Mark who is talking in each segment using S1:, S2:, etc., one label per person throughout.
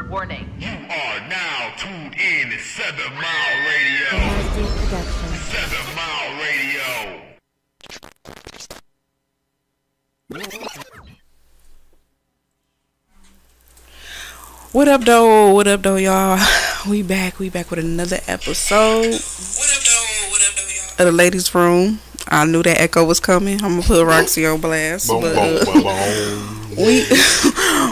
S1: Warning.
S2: You are now tuned in to 7 Mile Radio. 7 Mile Radio.
S3: What up, though? What up, though, y'all? We back with another episode. What up, though, y'all? Of the ladies' room. I knew that echo was coming. I'm gonna put Roxy on blast.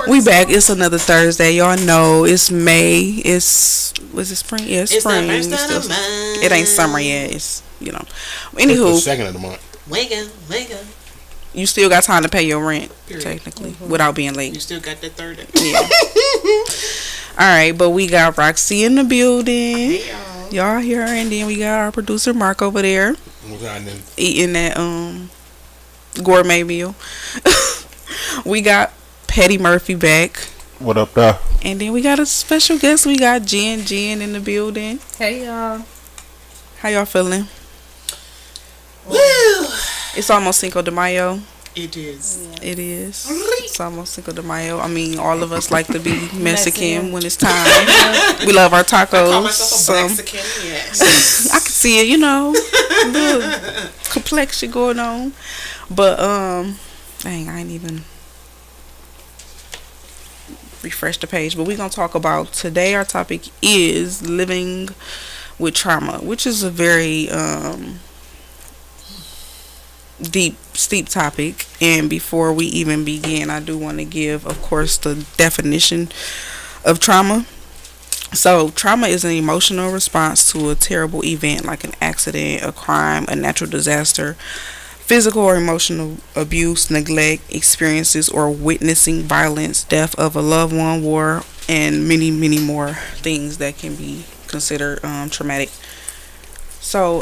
S3: We back. It's another Thursday. Y'all know it's May. Was it spring? Yeah, it's spring. It ain't summer yet. It's Anywho,
S4: the second of the month.
S5: Wake up.
S3: You still got time to pay your rent,
S5: Period.
S3: technically, without being late.
S5: You still got that third day.
S3: Yeah. All right, but we got Roxy in the building.
S5: Hey,
S3: y'all here, and then we got our producer Mark over there eating that gourmet meal. We got Petty Murphy back.
S4: What up, there?
S3: And then we got a special guest. We got Jen in the building.
S6: Hey, y'all.
S3: How y'all feeling?
S5: Woo!
S3: It's almost Cinco de Mayo.
S5: It is.
S3: Yeah. It is. It's almost Cinco de Mayo. I mean, all of us like to be Mexican when it's time. We love our tacos.
S5: I call myself a Mexican, yes.
S3: I can see it, the complexion going on. But, dang, I ain't even refresh the page. But we're going to talk about today. Our topic is living with trauma, which is a very steep topic. And before we even begin, I do want to give, of course, the definition of trauma. So trauma is an emotional response to a terrible event like an accident, a crime, a natural disaster, physical or emotional abuse, neglect, experiences or witnessing violence, death of a loved one, war, and many, many more things that can be considered traumatic. So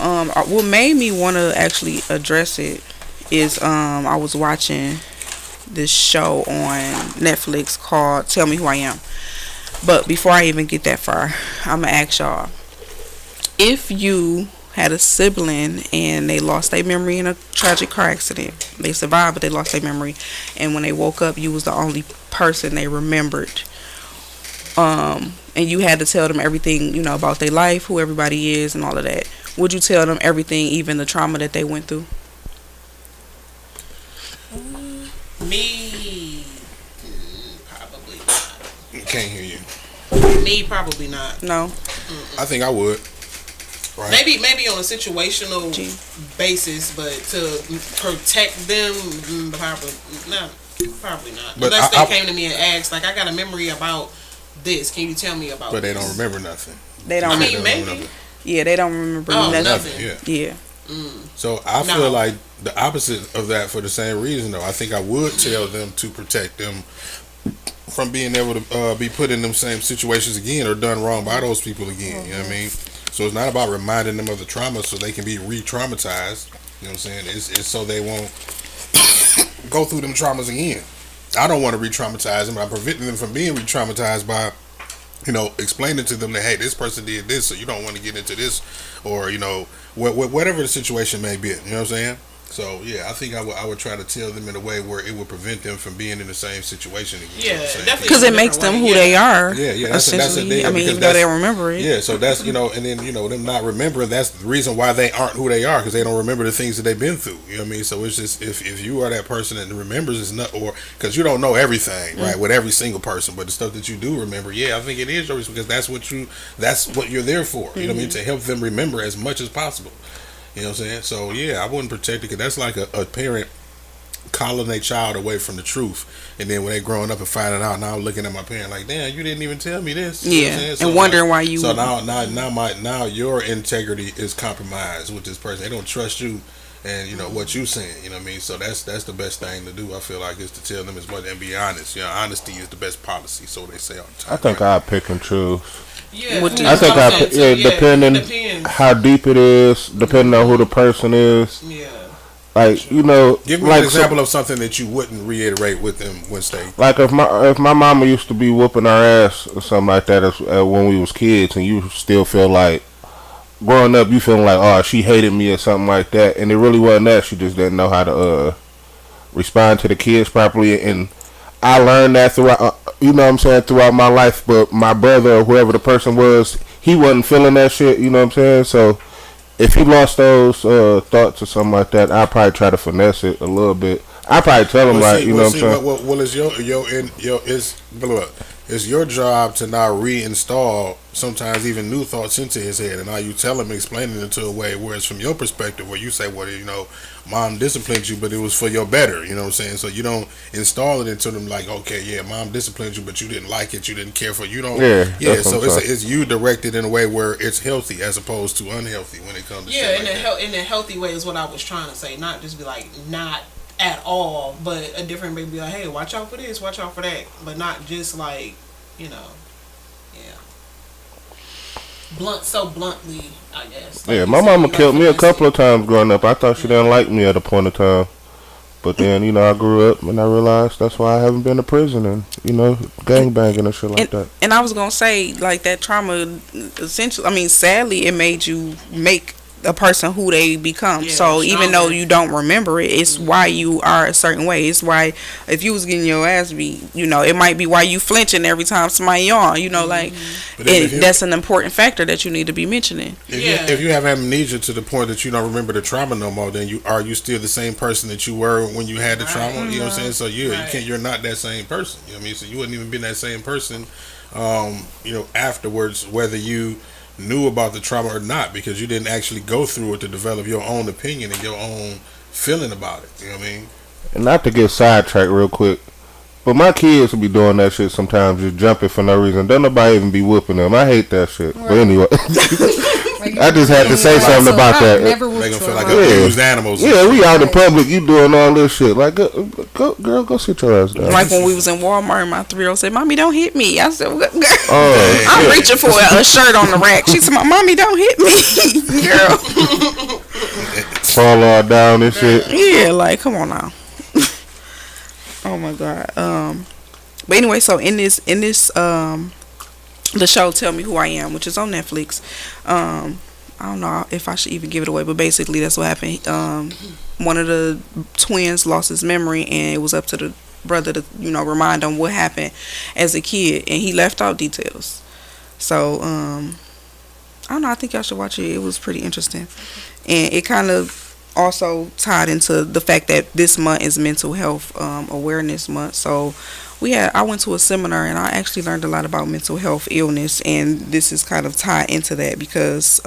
S3: what made me want to actually address it is I was watching this show on Netflix called Tell Me Who I Am. But before I even get that far, I'm going to ask y'all, if you had a sibling and they lost their memory in a tragic car accident, they survived but they lost their memory, and when they woke up you was the only person they remembered, and you had to tell them everything, about their life, who everybody is and all of that, would you tell them everything, even the trauma that they went through?
S5: Me, probably not.
S4: Can't hear you.
S5: Me, probably not.
S3: No.
S4: I think I would. Right.
S5: Maybe on a situational basis, but to protect them, probably not.
S4: But
S5: unless they came to me and asked, like, I got a memory about this. Can you tell me about?
S4: But they
S5: this?
S4: don't remember nothing.
S3: They don't.
S5: Maybe.
S3: Yeah, they don't remember nothing.
S4: Yeah. So I feel like the opposite of that for the same reason, though. I think I would tell them to protect them from being able to be put in them same situations again or done wrong by those people again. You know what I mean? So it's not about reminding them of the trauma so they can be re-traumatized. You know what I'm saying? It's so they won't go through them traumas again. I don't want to re-traumatize them. I'm preventing them from being re-traumatized by, explaining to them that, hey, this person did this, so you don't want to get into this, or, whatever the situation may be. You know what I'm saying? So, yeah, I think I would try to tell them in a way where it would prevent them from being in the same situation again.
S5: Yeah, definitely.
S3: Because it makes them who they are.
S4: Yeah, that's the thing.
S3: Even though they don't remember it.
S4: Yeah, so that's, and then, them not remembering, that's the reason why they aren't who they are, because they don't remember the things that they've been through. You know what I mean? So it's just, if you are that person that remembers, it's not, or, because you don't know everything, right, with every single person, but the stuff that you do remember, I think it is yours, because that's what you're there for. You know what I mean? To help them remember as much as possible. You know what I'm saying? So, I wouldn't protect it, because that's like a parent calling their child away from the truth. And then when they're growing up and finding out, now looking at my parent like, damn, you didn't even tell me this. You know what I'm saying? So
S3: and wondering why you...
S4: So now your integrity is compromised with this person. They don't trust you and, what you saying. You know what I mean? So that's the best thing to do, I feel like, is to tell them as much and be honest. Honesty is the best policy, so they say all the time.
S7: I think I'd pick and choose.
S5: Yeah,
S7: I think depending how deep it is, depending on who the person is.
S5: Yeah.
S7: Like,
S4: give me an example of something that you wouldn't reiterate with them once they.
S7: Like if my mama used to be whooping our ass or something like that when we was kids, and you still feel like growing up, you feeling like, oh, she hated me or something like that, and it really wasn't that. She just didn't know how to respond to the kids properly, and I learned that throughout you know what I'm saying, throughout my life, but my brother or whoever the person was, he wasn't feeling that shit, you know what I'm saying? So if he lost those thoughts or something like that, I'd probably try to finesse it a little bit. I probably tell him you know what I'm saying.
S4: Well, it's your job to now reinstall sometimes even new thoughts into his head, and now you tell him, explaining it to a way where it's from your perspective, where you say, well, you know, mom disciplined you, but it was for your better, you know what I'm saying? So you don't install it into them like, okay, yeah, mom disciplined you, but you didn't like it, you didn't care for it, you don't. Yeah. So it's you directed in a way where it's healthy as opposed to unhealthy when it comes to shit
S5: in a healthy way is what I was trying to say, not just be like not at all, but a different way, be like, hey, watch out for this, watch out for that, but not just like, you know, bluntly, I guess. Like
S7: my mama killed me a couple of times growing up. I thought she didn't like me at a point of time, but then, you know, I grew up and I realized that's why I haven't been to prison and, you know, gangbanging and shit like that.
S3: And I was gonna say, like, that trauma, essentially, I mean, sadly, it made you make a person who they become. So even though you don't remember it, it's why you are a certain way. It's why if you was getting your ass beat, you know, it might be why you flinching every time somebody yawn, you know, like that's an important factor that you need to be mentioning.
S4: If you have amnesia to the point that you don't remember the trauma no more, then you still the same person that you were when you had the trauma. You know what I'm saying? So you're not that same person. You know what I mean? So you wouldn't even been that same person you know, afterwards, whether you knew about the trauma or not, because you didn't actually go through it to develop your own opinion and your own feeling about it. You know what I mean?
S7: And not to get sidetracked real quick, but my kids will be doing that shit sometimes, just jumping for no reason. Don't nobody even be whooping them. I hate that shit. But anyway, I just had to say something about that.
S4: Make them feel like abused animals.
S7: Yeah, we out in public, you doing all this shit. Like, go, girl, go sit your ass down.
S3: Like when we was in Walmart and my 3-year-old said, "Mommy, don't hit me." I said, I'm reaching for a shirt on the rack. She said, "Mommy, don't hit me." Girl.
S7: Fall all down and shit.
S3: Yeah, like, come on now. Oh my God. But anyway, so in this the show Tell Me Who I Am, which is on Netflix. I don't know if I should even give it away, but basically that's what happened. One of the twins lost his memory, and it was up to the brother to, you know, remind him what happened as a kid, and he left out details. So I don't know, I think y'all should watch it. It was pretty interesting, and it kind of also tied into the fact that this month is Mental Health Awareness Month. So I went to a seminar, and I actually learned a lot about mental health illness, and this is kind of tied into that because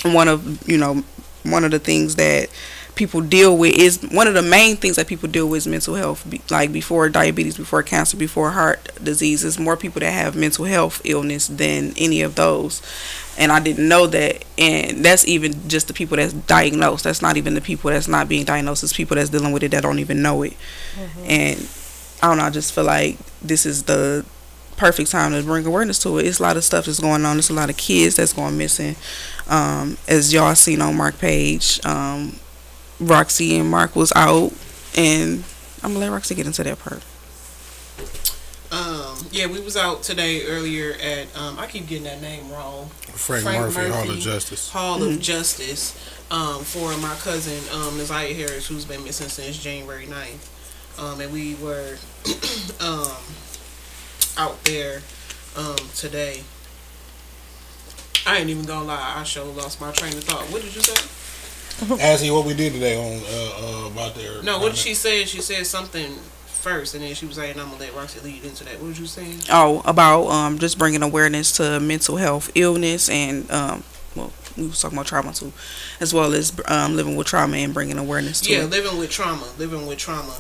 S3: one of the things that people deal with is one of the main things that people deal with is mental health. Like before diabetes, before cancer, before heart disease, there's more people that have mental health illness than any of those. And I didn't know that. And that's even just the people that's diagnosed. That's not even the people that's not being diagnosed. It's people that's dealing with it that don't even know it. And I don't know, I just feel like this is the perfect time to bring awareness to it. It's a lot of stuff that's going on. There's a lot of kids that's going missing. As y'all seen on Mark page, Roxy and Mark was out, and I'm gonna let Roxy get into that part.
S5: Yeah, we was out today earlier at I keep getting that name wrong.
S4: Frank Murphy Hall of Justice.
S5: Of Justice for my cousin Naziah Harris, who's been missing since January 9th. And we were out there today. I ain't even gonna lie, I sure lost my train of thought. What did you say?
S4: Asking what we did today on about their.
S5: No, what did she say? She said something first, and then she was saying, "I'm gonna let Roxy lead into that." What was you saying?
S3: Oh, about just bringing awareness to mental health illness, and well, we was talking about trauma too, as well as living with trauma and bringing awareness to it.
S5: Yeah, living with trauma. Living with trauma.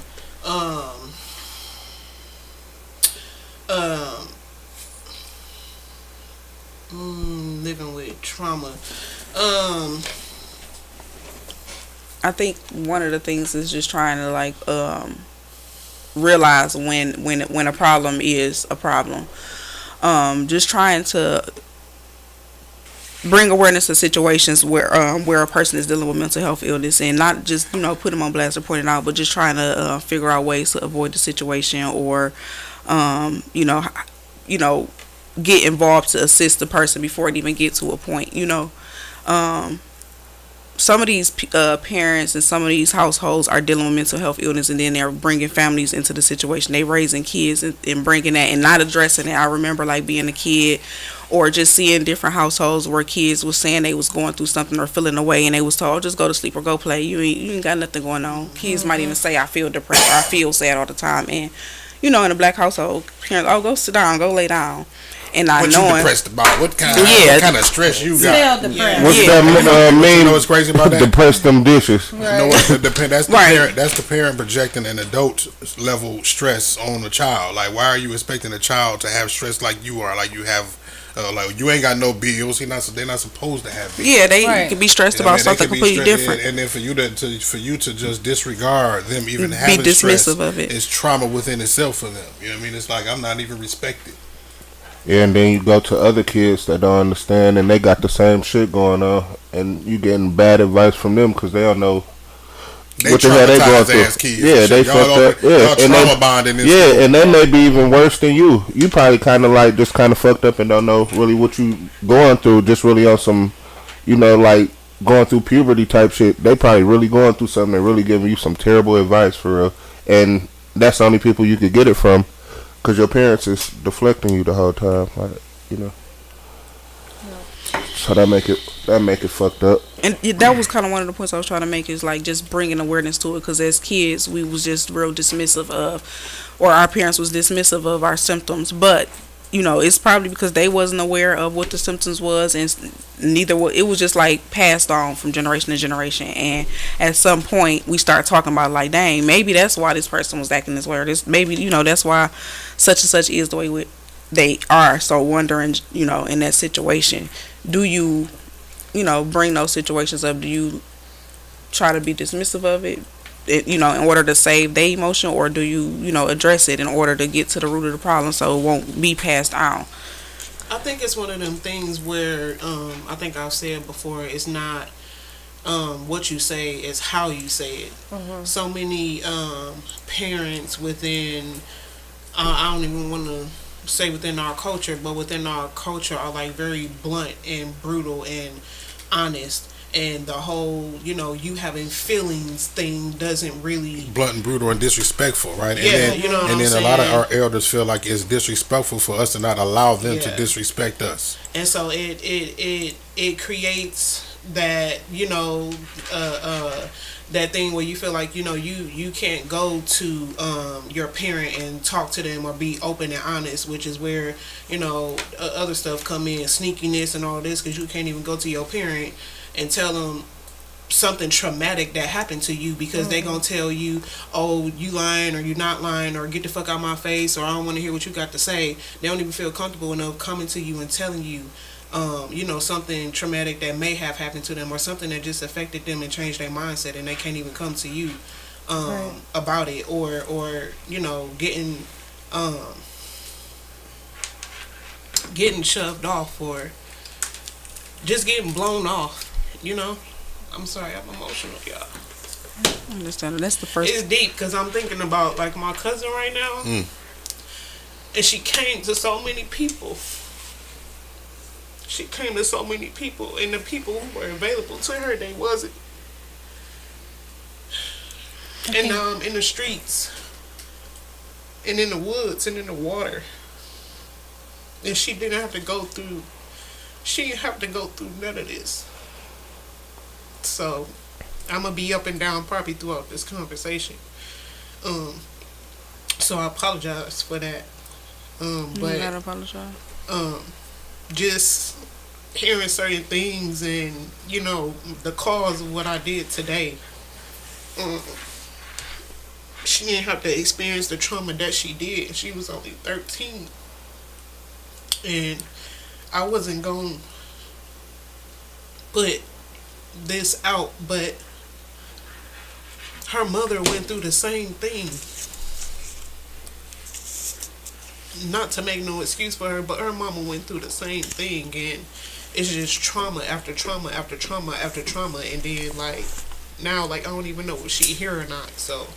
S3: I think one of the things is just trying to like realize when a problem is a problem. Just trying to bring awareness to situations where a person is dealing with mental health illness, and not just put them on blast or point it out, but just trying to figure out ways to avoid the situation, or get involved to assist the person before it even get to a point. some of these parents and some of these households are dealing with mental health illness, and then they're bringing families into the situation. They raising kids and bringing that and not addressing it. I remember like being a kid or just seeing different households where kids was saying they was going through something or feeling away, and they was told, just go to sleep or go play. You ain't got nothing going on. Kids might even say, I feel depressed or I feel sad all the time. And in a black household, parents, go sit down, go lay down. And not
S4: what
S3: knowing
S4: you depressed about? What kind of stress you got?
S7: What's that mean?
S4: You know what's crazy about that?
S7: Depress them dishes.
S4: Right. You know what? That's the parent. That's the parent projecting an adult level stress on the child. Like, why are you expecting a child to have stress like you are? Like you have, like you ain't got no bills. They're not supposed to have bills.
S3: Yeah, they can be stressed about something completely different.
S4: And then for you to just disregard them even having
S3: be dismissive
S4: stress
S3: of it.
S4: is trauma within itself for them. You know what I mean? It's like I'm not even respected.
S7: Yeah, and then you go to other kids that don't understand, and they got the same shit going on, and you getting bad advice from them because they don't know what the hell they going through.
S4: Kids
S7: yeah, they fucked up. Yeah, and
S4: trauma bonding.
S7: And they may be even worse than you. You probably kind of like just kind of fucked up and don't know really what you going through. Just really on some, like going through puberty type shit. They probably really going through something and really giving you some terrible advice for real. And that's the only people you could get it from. Because your parents is deflecting you the whole time, So that make it fucked up.
S3: And that was kind of one of the points I was trying to make, is like just bringing awareness to it. Because as kids, we was just real dismissive of, or our parents was dismissive of our symptoms. But it's probably because they wasn't aware of what the symptoms was, and it was just like passed on from generation to generation. And at some point, we start talking about like, dang, maybe that's why this person was acting this way, or this maybe that's why such and such is the way they are. So wondering, in that situation, do you, bring those situations up? Do you try to be dismissive of it? In order to save their emotion, or do you, address it in order to get to the root of the problem so it won't be passed on?
S5: I think it's one of them things where I think I've said before, it's not what you say, it's how you say it. Mm-hmm. So many parents within, I don't even want to say within our culture, but within our culture are like very blunt and brutal and honest. And the whole, you having feelings thing doesn't really...
S4: Blunt and brutal and disrespectful, right?
S5: Yeah,
S4: and then a lot of our elders feel like it's disrespectful for us to not allow them to disrespect us.
S5: And so it creates that, that thing where you feel like, you can't go to your parent and talk to them or be open and honest, which is where, other stuff come in, sneakiness and all this, because you can't even go to your parent and tell them something traumatic that happened to you, because they gonna tell you, oh, you lying, or you not lying, or get the fuck out my face, or I don't want to hear what you got to say. They don't even feel comfortable enough coming to you and telling you something traumatic that may have happened to them, or something that just affected them and changed their mindset, and they can't even come to you about it, or getting shoved off, or just getting blown off. I'm sorry, I'm emotional, y'all.
S3: I understand. That's the first.
S5: It's deep, because I'm thinking about like my cousin right now, and she came to so many people. She came to so many people, and the people who were available to her, they wasn't. Okay. And in the streets, and in the woods, and in the water, and she didn't have to go through. She didn't have to go through none of this. So, I'm going to be up and down probably throughout this conversation. So, I apologize for that. But
S3: not apologize.
S5: Just hearing certain things and, the cause of what I did today. She didn't have to experience the trauma that she did. She was only 13. And I wasn't going to put this out, but her mother went through the same thing. Not to make no excuse for her, but her mama went through the same thing, and it's just trauma after trauma after trauma after trauma, and then like now, like I don't even know if she here or not. So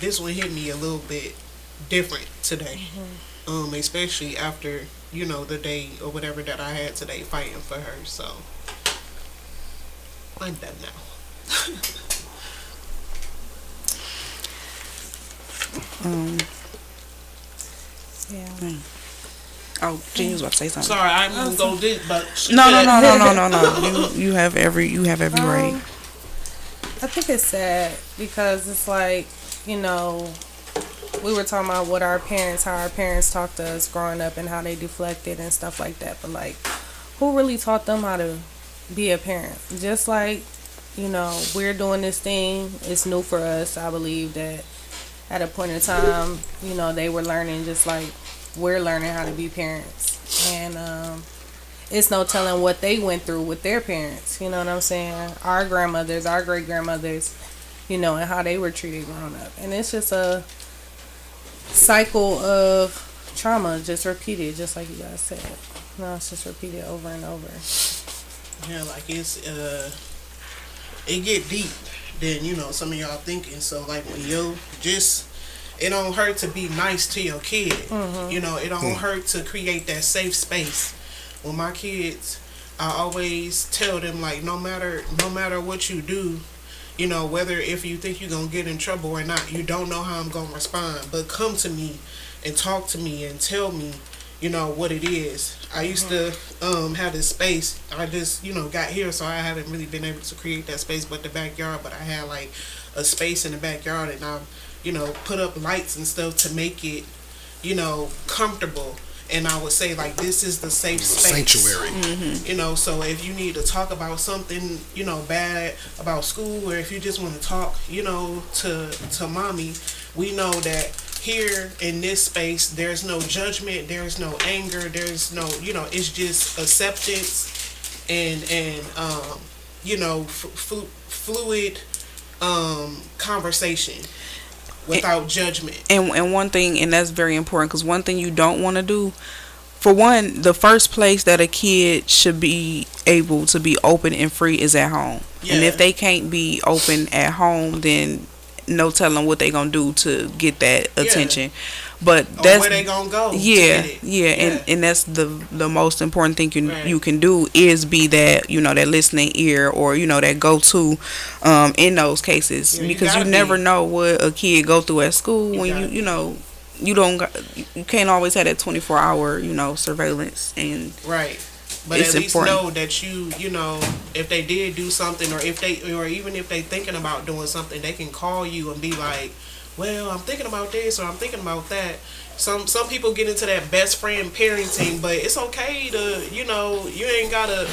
S5: this one hit me a little bit different today. Especially after, the day or whatever that I had today fighting for her. So I'm done now.
S1: Yeah.
S3: Oh, Jean was about to say something.
S5: Sorry, I'm gonna go this, but
S3: No. You have every right.
S1: I think it's sad because it's like, you know, we were talking about how our parents talked to us growing up and how they deflected and stuff like that. But like, who really taught them how to be a parent? Just like, you know, we're doing this thing. It's new for us. I believe that at a point in time, you know, they were learning just like we're learning how to be parents. And it's no telling what they went through with their parents. You know what I'm saying? Our grandmothers, our great grandmothers, you know, and how they were treated growing up. And it's just a cycle of trauma just repeated, just like you guys said. No, it's just repeated over and over.
S5: yeah, like it's it get deep than you know some of y'all thinking. So like when you just it don't hurt to be nice to your kid. You know, it don't hurt to create that safe space. With my kids, I always tell them like no matter what you do, you know, whether if you think you're gonna get in trouble or not, you don't know how I'm gonna respond. But come to me and talk to me and tell me, you know, what it is. I used to have this space. I just, you know, got here, so I haven't really been able to create that space but the backyard. But I had like a space in the backyard, and I, you know, put up lights and stuff to make it, you know, comfortable. And I would say like this is the safe space.
S4: Sanctuary.
S5: You know, so if you need to talk about something, you know, bad about school, or if you just want to talk, you know, to mommy, we know that here in this space there's no judgment, there's no anger, there's no, you know, it's just acceptance and you know, fluid conversation without judgment.
S3: And one thing, and that's very important, because one thing you don't want to do, for one, the first place that a kid should be able to be open and free is at home.
S5: Yeah.
S3: And if they can't be open at home, then no telling what they gonna do to get that attention. But
S5: Or
S3: that's
S5: where they gonna go?
S3: yeah,
S5: to get it.
S3: yeah, and that's the most important thing
S5: Right.
S3: you can do is be that, you know, that listening ear, or you know, that go to in those cases,
S5: Yeah, you
S3: because you
S5: gotta
S3: never
S5: be.
S3: know what a kid go through at school when
S5: gotta
S3: you know you can't always have that 24-hour, you know, surveillance. And
S5: Right. But
S3: It's
S5: at least
S3: important.
S5: know that you know, if they did do something, or even if they thinking about doing something, they can call you and be like, well, I'm thinking about this, or I'm thinking about that. Some people get into that best friend parenting, but it's okay to, you know, you ain't gotta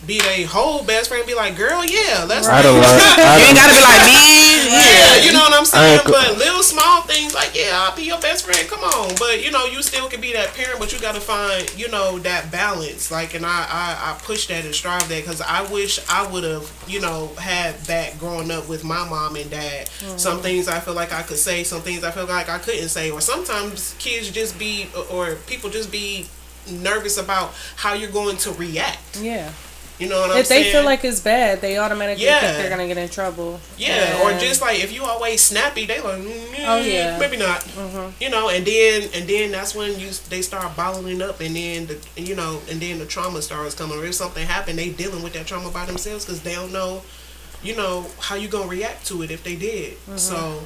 S5: be their whole best friend. Be like, girl, yeah, let's.
S7: I don't
S3: you ain't gotta be like me.
S5: Yeah, you know what I'm saying?
S7: I ain't
S5: But little small things like, yeah, I'll be your best friend, come on. But, you know, you still can be that parent, but you got to find, you know, that balance. Like, and I push that and strive that, because I wish I would have, you know, had that growing up with my mom and dad. Some things I feel like I could say, some things I feel like I couldn't say. Or sometimes kids just be, or people just be nervous about how you're going to react.
S1: Yeah.
S5: You know what I'm
S1: If
S5: saying?
S1: they feel like it's bad, they automatically think
S5: Yeah.
S1: they're gonna get in trouble.
S5: Yeah, or
S1: And-
S5: just like if you always snappy, they like,
S1: Oh, yeah.
S5: maybe not. You know, and then that's when they start bottling up, and then the trauma starts coming. Or if something happened, they dealing with that trauma by themselves because they don't know, you know, how you gonna react to it if they did. So,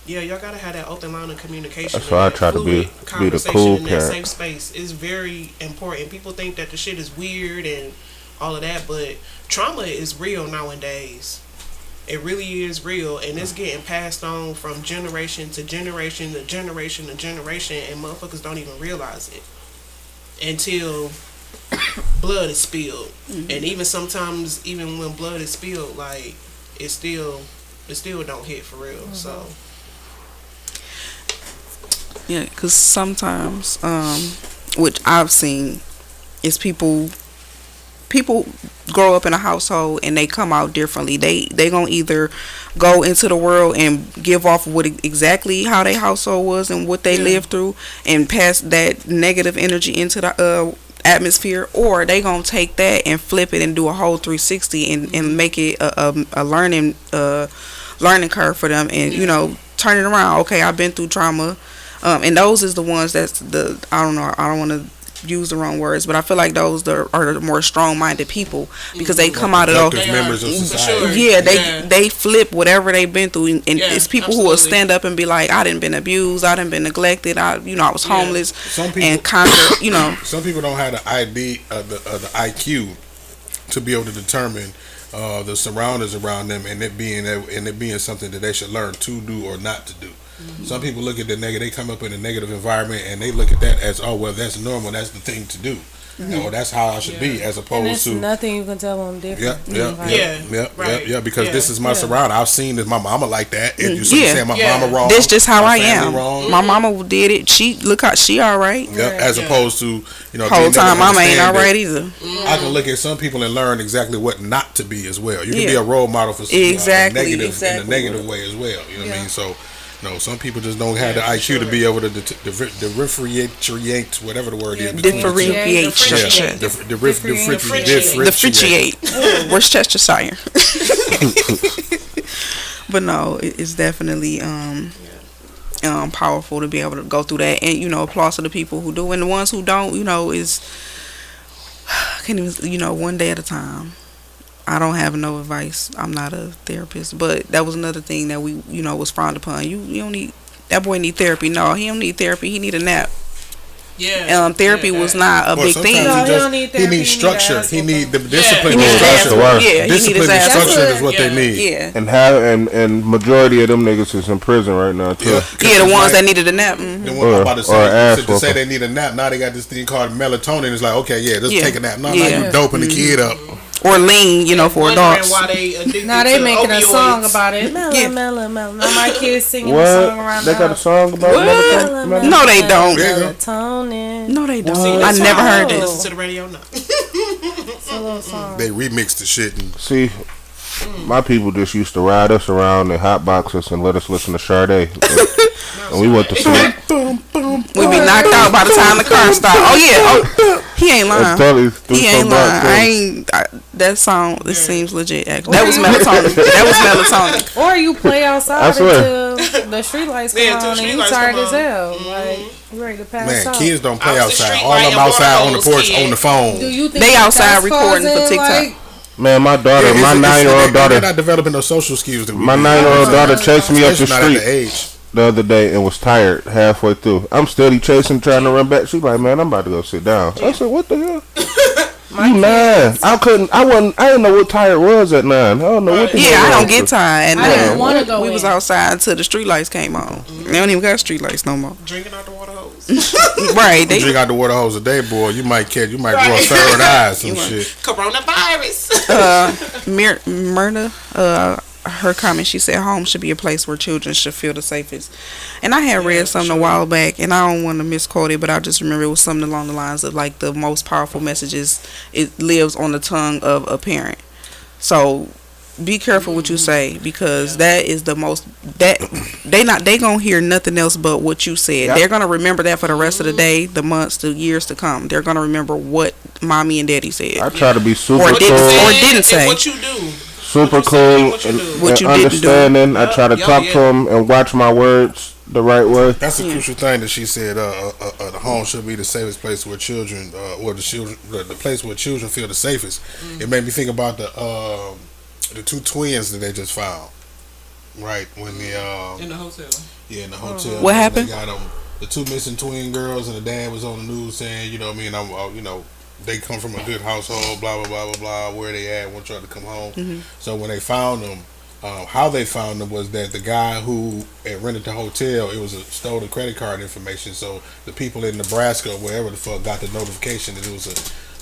S5: yeah, y'all gotta have that open line of communication.
S7: That's why I
S5: and that
S7: try to be
S5: fluid
S7: the
S5: conversation
S7: cool
S5: in that
S7: parent.
S5: safe space is very important. People think that the shit is weird and all of that, but trauma is real nowadays. It really is real, and it's getting passed on from generation to generation to generation to generation, and motherfuckers don't even realize it until blood is spilled. And even sometimes, even when blood is spilled, like it still don't hit for real. So
S3: Yeah, because sometimes, which I've seen, is people grow up in a household and they come out differently. They gonna either go into the world and give off what exactly how their household was and what they lived through, and pass that negative energy into the atmosphere, or they gonna take that and flip it and do a whole 360 and make it a learning curve for them, and you know, turn it around. Okay, I've been through trauma. And those is the ones that's I don't want to use the wrong words, but I feel like those are the more strong-minded people because they come out of
S4: Productive
S3: those.
S4: members of
S5: For
S4: society.
S5: sure.
S3: Yeah, they flip whatever they've been through, and
S5: Yeah,
S3: it's people who will
S5: absolutely.
S3: stand up and be like, I didn't been abused, I didn't been neglected, I was
S5: Yeah.
S3: homeless,
S4: Some people-
S3: and conquer,
S4: Some people don't have the ID, the IQ, to be able to determine the surroundings around them, and it being something that they should learn to do or not to do. Some people look at the negative. They come up in a negative environment, and they look at that as, oh well, that's normal. That's the thing to do. Or that's how I should be, as
S1: And
S4: opposed
S1: it's
S4: to.
S1: nothing you can tell them different.
S5: Yeah.
S4: Because this is my
S1: Yeah.
S4: surrounding. I've seen this. My mama like that. If you see
S3: Yeah.
S4: saying my
S5: Yeah.
S4: mama wrong,
S3: that's just how
S4: my
S3: I
S4: family
S3: am.
S4: Wrong.
S3: My mama did it. She all right.
S4: Yep, as
S5: Yeah.
S4: opposed to
S3: Whole
S4: being able to
S3: time mama ain't
S4: understand
S3: all
S4: that
S3: right either.
S4: I can look at some people and learn exactly what not to be as well. You can be
S3: Yeah.
S4: a role model for some
S3: Exactly,
S4: negative in
S3: exactly.
S4: a negative way as well. You know what I mean? So, some people just don't have the IQ to be able to differentiate whatever the word is. between the two.
S3: Differentiate.
S5: Differentiate.
S3: Differentiate. Where's Chestershire? But no, it's definitely powerful to be able to go through that, and applause to the people who do, and the ones who don't, is I can't even, one day at a time. I don't have no advice. I'm not a therapist, but that was another thing that we, was frowned upon. You don't need, that boy need therapy. No, he don't need therapy. He need a nap.
S5: Yeah.
S3: Therapy was not a
S4: Well,
S3: big
S4: sometimes
S3: thing.
S1: No,
S4: he,
S1: he don't need
S4: he
S1: therapy, he
S4: needs
S1: need
S4: structure.
S1: ass
S4: He
S1: whooping.
S4: need the
S5: Yeah.
S4: discipline
S3: He
S4: and
S3: need his ass
S4: structure.
S3: whooped. Yeah, he need his
S4: Discipline and
S3: ass
S4: structure
S1: whooped.
S4: is what they need.
S3: Yeah.
S7: And majority of them niggas is in prison right now too.
S3: Yeah, the ones that needed a nap. Mhm.
S4: Then what I'm about to
S7: Or ass
S4: say, to say
S7: whooping.
S4: they need a nap, now they got this thing called melatonin. It's like, okay, yeah, just
S3: Yeah.
S4: take a nap. No,
S3: Yeah.
S4: now you doping the kid up.
S3: Or lean, for
S5: Wondering
S3: adults.
S5: why they addicted
S1: Now they
S5: to
S1: making a
S5: opioids.
S1: song about it. Mellow,
S3: Yeah.
S1: mellow, mellow. Now my kids singing a song
S7: What?
S1: around
S7: They
S1: the
S7: got a
S1: house.
S7: song about
S1: Mellow, mellow,
S3: No, they don't.
S1: melatonin.
S3: No, they don't.
S7: What?
S3: I never heard
S5: Listen
S3: this.
S5: to the radio now.
S1: It's a little song.
S4: They remixed the shit and
S7: See, my people just used to ride us around in hot boxes and let us listen to Sade. And we went to sleep.
S3: We be knocked out by the time the car stopped. Oh yeah, he ain't
S7: I'm
S3: lying.
S7: telling you,
S3: He ain't lying. That song, it seems legit. Actually, that was
S1: you-
S3: melatonin. That was melatonin.
S1: Or you play outside
S7: I swear.
S1: until the street lights come
S5: Yeah, till
S1: on
S5: the
S1: and
S5: street
S1: you
S5: lights
S1: tired
S5: come
S1: as
S5: on.
S1: hell. Like you ready to pass
S4: man,
S1: out.
S4: kids don't play
S5: I was the
S4: outside.
S5: street
S4: All of them
S5: light and
S4: outside
S5: water
S4: on the
S5: hose
S4: porch
S5: kid.
S4: on the phone.
S1: Do you think
S3: They
S1: that
S3: outside
S1: that's
S3: recording for
S1: causing,
S3: TikTok.
S1: like,
S7: Man, my daughter, my 9-year-old
S4: They're
S7: daughter,
S4: not developing those social skills that we
S7: my
S4: do.
S7: 9-year-old daughter chased me up the
S4: Especially not at the
S7: street
S4: age.
S7: the other day and was tired halfway through. I'm steady chasing, trying to run back. She's like, "Man, I'm about to go sit down." I said, "What the hell?" You 9? I didn't know what tired was at 9. I don't know what the
S3: Yeah,
S7: hell
S3: I
S7: wrong
S3: don't get
S7: with
S3: tired.
S1: I didn't want to go.
S3: We was outside until the street lights came on. They don't even got street lights no more.
S5: Drinking out the water hose.
S3: Right?
S4: You
S3: They
S4: drink out the water hose a day, boy. You might grow a
S5: Right.
S4: third eye, some shit.
S5: Coronavirus.
S3: Myrna, her comment, she said home should be a place where children should feel the safest. And I had read something a while back, and I don't want to misquote it, but I just remember it was something along the lines of like the most powerful messages, it lives on the tongue of a parent. So be careful what you say, because that is the most, that they gonna hear nothing else but what you said.
S7: Yep.
S3: They're gonna remember that for the rest of the day, the months, the years to come. They're gonna remember what mommy and daddy said.
S7: I try to be super
S3: Or
S7: cool,
S3: didn't say. Or
S5: And
S3: didn't say.
S5: what you do.
S7: super
S5: what you
S7: cool,
S5: say, what you
S7: and,
S5: do.
S7: and
S3: What you didn't do.
S7: understanding. I try to
S5: Yup,
S7: talk
S5: yeah.
S7: to them and watch my words the right way.
S4: That's a crucial thing that she said. The home should be the safest place where children, the place where children feel the safest. It made me think about the two twins that they just found. Right when
S5: In the hotel.
S4: in the hotel.
S3: What
S4: They
S3: happened?
S4: got the two missing twin girls, and the dad was on the news saying, you know, what I mean, they come from a good household, blah blah blah blah blah. Where they at? Want y'all to come home. So when they found them, how they found them was that the guy who had rented the hotel, it was a stolen credit card information. So the people in Nebraska or wherever the fuck got the notification that it was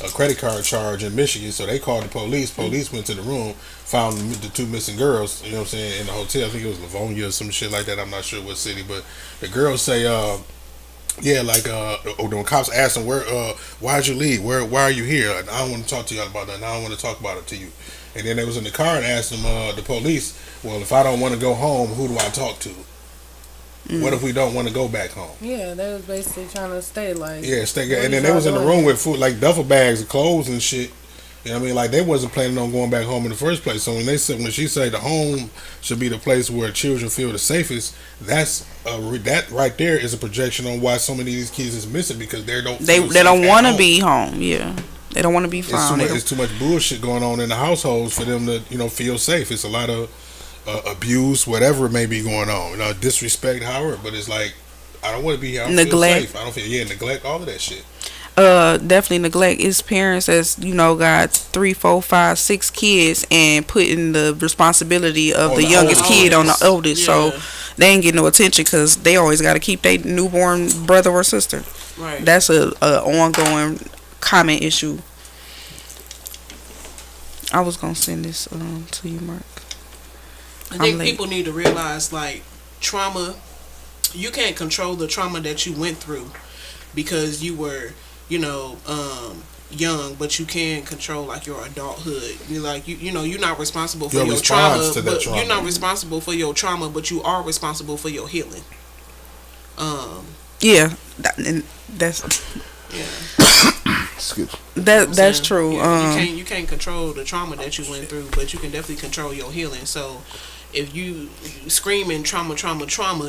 S4: a credit card charge in Michigan. So they called the police. Police went to the room, found the two missing girls. You know what I'm saying, in the hotel. I think it was Livonia or some shit like that. I'm not sure what city, but the girls say, yeah, like when cops asked them, why'd you leave? Why are you here? I don't want to talk to you about that. I don't want to talk about it to you. And then they was in the car and asked them, the police, well, if I don't want to go home, who do I talk to? What if we don't want to go back home?
S1: Yeah, they was basically trying to stay like.
S4: Yeah, stay.
S1: What
S4: And then
S1: is
S4: they
S1: y'all
S4: was in the
S1: doing?
S4: room with food, like duffel bags of clothes and shit. You know what I mean? Like they wasn't planning on going back home in the first place. So when she said the home should be the place where children feel the safest, that right there is a projection on why so many of these kids is missing because they don't
S3: want to be home. Yeah, they don't want to be found.
S4: It's too much bullshit going on in the households for them to feel safe. It's a lot of abuse, whatever may be going on. Disrespect, however. But it's like I don't want to be here. I don't
S3: neglect.
S4: Feel safe. I don't feel neglect, all of that shit.
S3: Definitely neglect. It's parents that's got 3, 4, 5, 6 kids and putting the responsibility of the youngest kid on the oldest. So they ain't getting no attention because they always got to keep their newborn brother or sister.
S5: Right.
S3: That's a ongoing common issue. I was gonna send this to you, Mark.
S5: I think people need to realize, like, trauma. You can't control the trauma that you went through because you were young, but you can control like your adulthood. You're not responsible for your trauma, but you're not responsible for your trauma, but you are responsible for your healing.
S3: That's
S7: Excuse.
S3: That's true.
S5: You can't control the trauma that you went through, but you can definitely control your healing. So if you screaming trauma,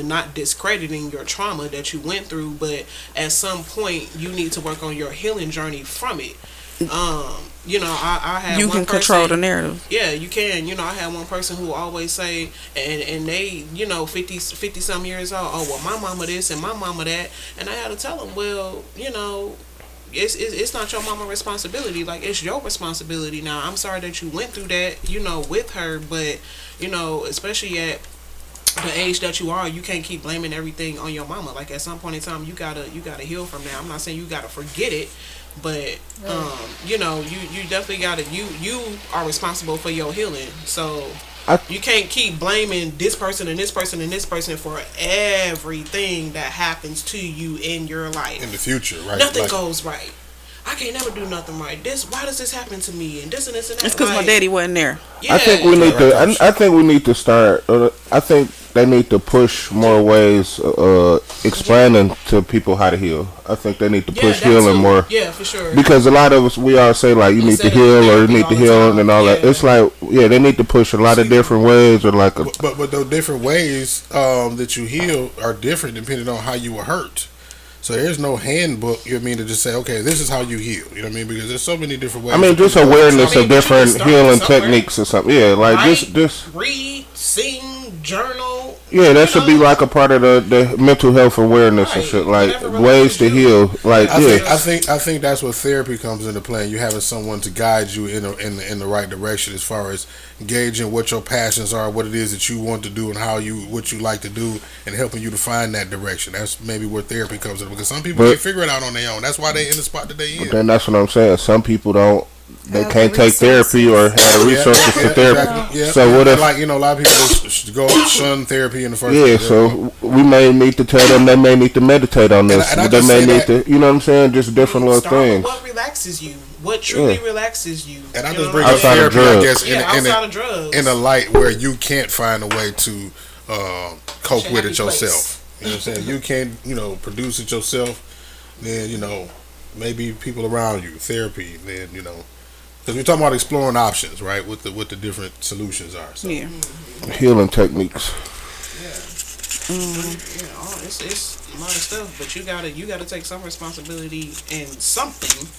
S5: not discrediting your trauma that you went through, but at some point you need to work on your healing journey from it. I had
S3: you
S5: one
S3: can
S5: person,
S3: control the narrative.
S5: Yeah, you can. I had one person who always say, and they 50 some years old, oh well, my mama this and my mama that, and I had to tell them, well, it's not your mama's responsibility. Like, it's your responsibility. Now, I'm sorry that you went through that, with her, but especially at the age that you are, you can't keep blaming everything on your mama. Like, at some point in time, you gotta heal from that. I'm not saying you gotta forget it, but you definitely gotta you are responsible for your healing. So you can't keep blaming this person and this person and this person for everything that happens to you in your life
S4: in the future. Right?
S5: Nothing goes right. I can't never do nothing right. Why does this happen to me? And this and this and that.
S3: It's because my daddy wasn't there.
S5: Yeah.
S7: I think we need to. I think we need to start. I think they need to push more ways, explaining to people how to heal. I think they need to push healing more.
S5: Yeah, for sure.
S7: Because a lot of us, we all say like you need to heal or you need to heal and all that. It's like they need to push a lot of different ways or like.
S4: But those different ways that you heal are different depending on how you were hurt. So there's no handbook, to just say, okay, this is how you heal. You know what I mean? Because there's so many different ways.
S7: I mean, just awareness of different healing techniques or something. Yeah, like just
S5: read, sing, journal.
S7: Yeah, that should be like a part of the mental health awareness and shit. Like ways to heal. Like
S4: I think that's where therapy comes into play. You having someone to guide you in the right direction as far as gauging what your passions are, what it is that you want to do, and what you like to do, and helping you to find that direction. That's maybe where therapy comes in, because some people can't figure it out on their own. That's why they in the spot that they in.
S7: Then that's what I'm saying. Some people don't. They can't take therapy or have the resources for therapy.
S4: Exactly. Yeah.
S7: So what if,
S4: like, a lot of people just go shun therapy in the first
S7: place.
S4: place.
S7: So we may need to tell them they may need to meditate on this.
S4: And
S7: they may need to, you know what I'm saying? Just different little things.
S5: What relaxes you? What truly relaxes you?
S4: And I just bring up therapy, I guess,
S5: outside of drugs,
S4: in a light where you can't find a way to cope with it yourself. You know what I'm saying? You can't, produce it yourself. Then maybe people around you, therapy. Then because we're talking about exploring options, right? What the different solutions are. So.
S3: Yeah.
S7: Healing techniques.
S5: Yeah. It's a lot of stuff, but you gotta take some responsibility and something,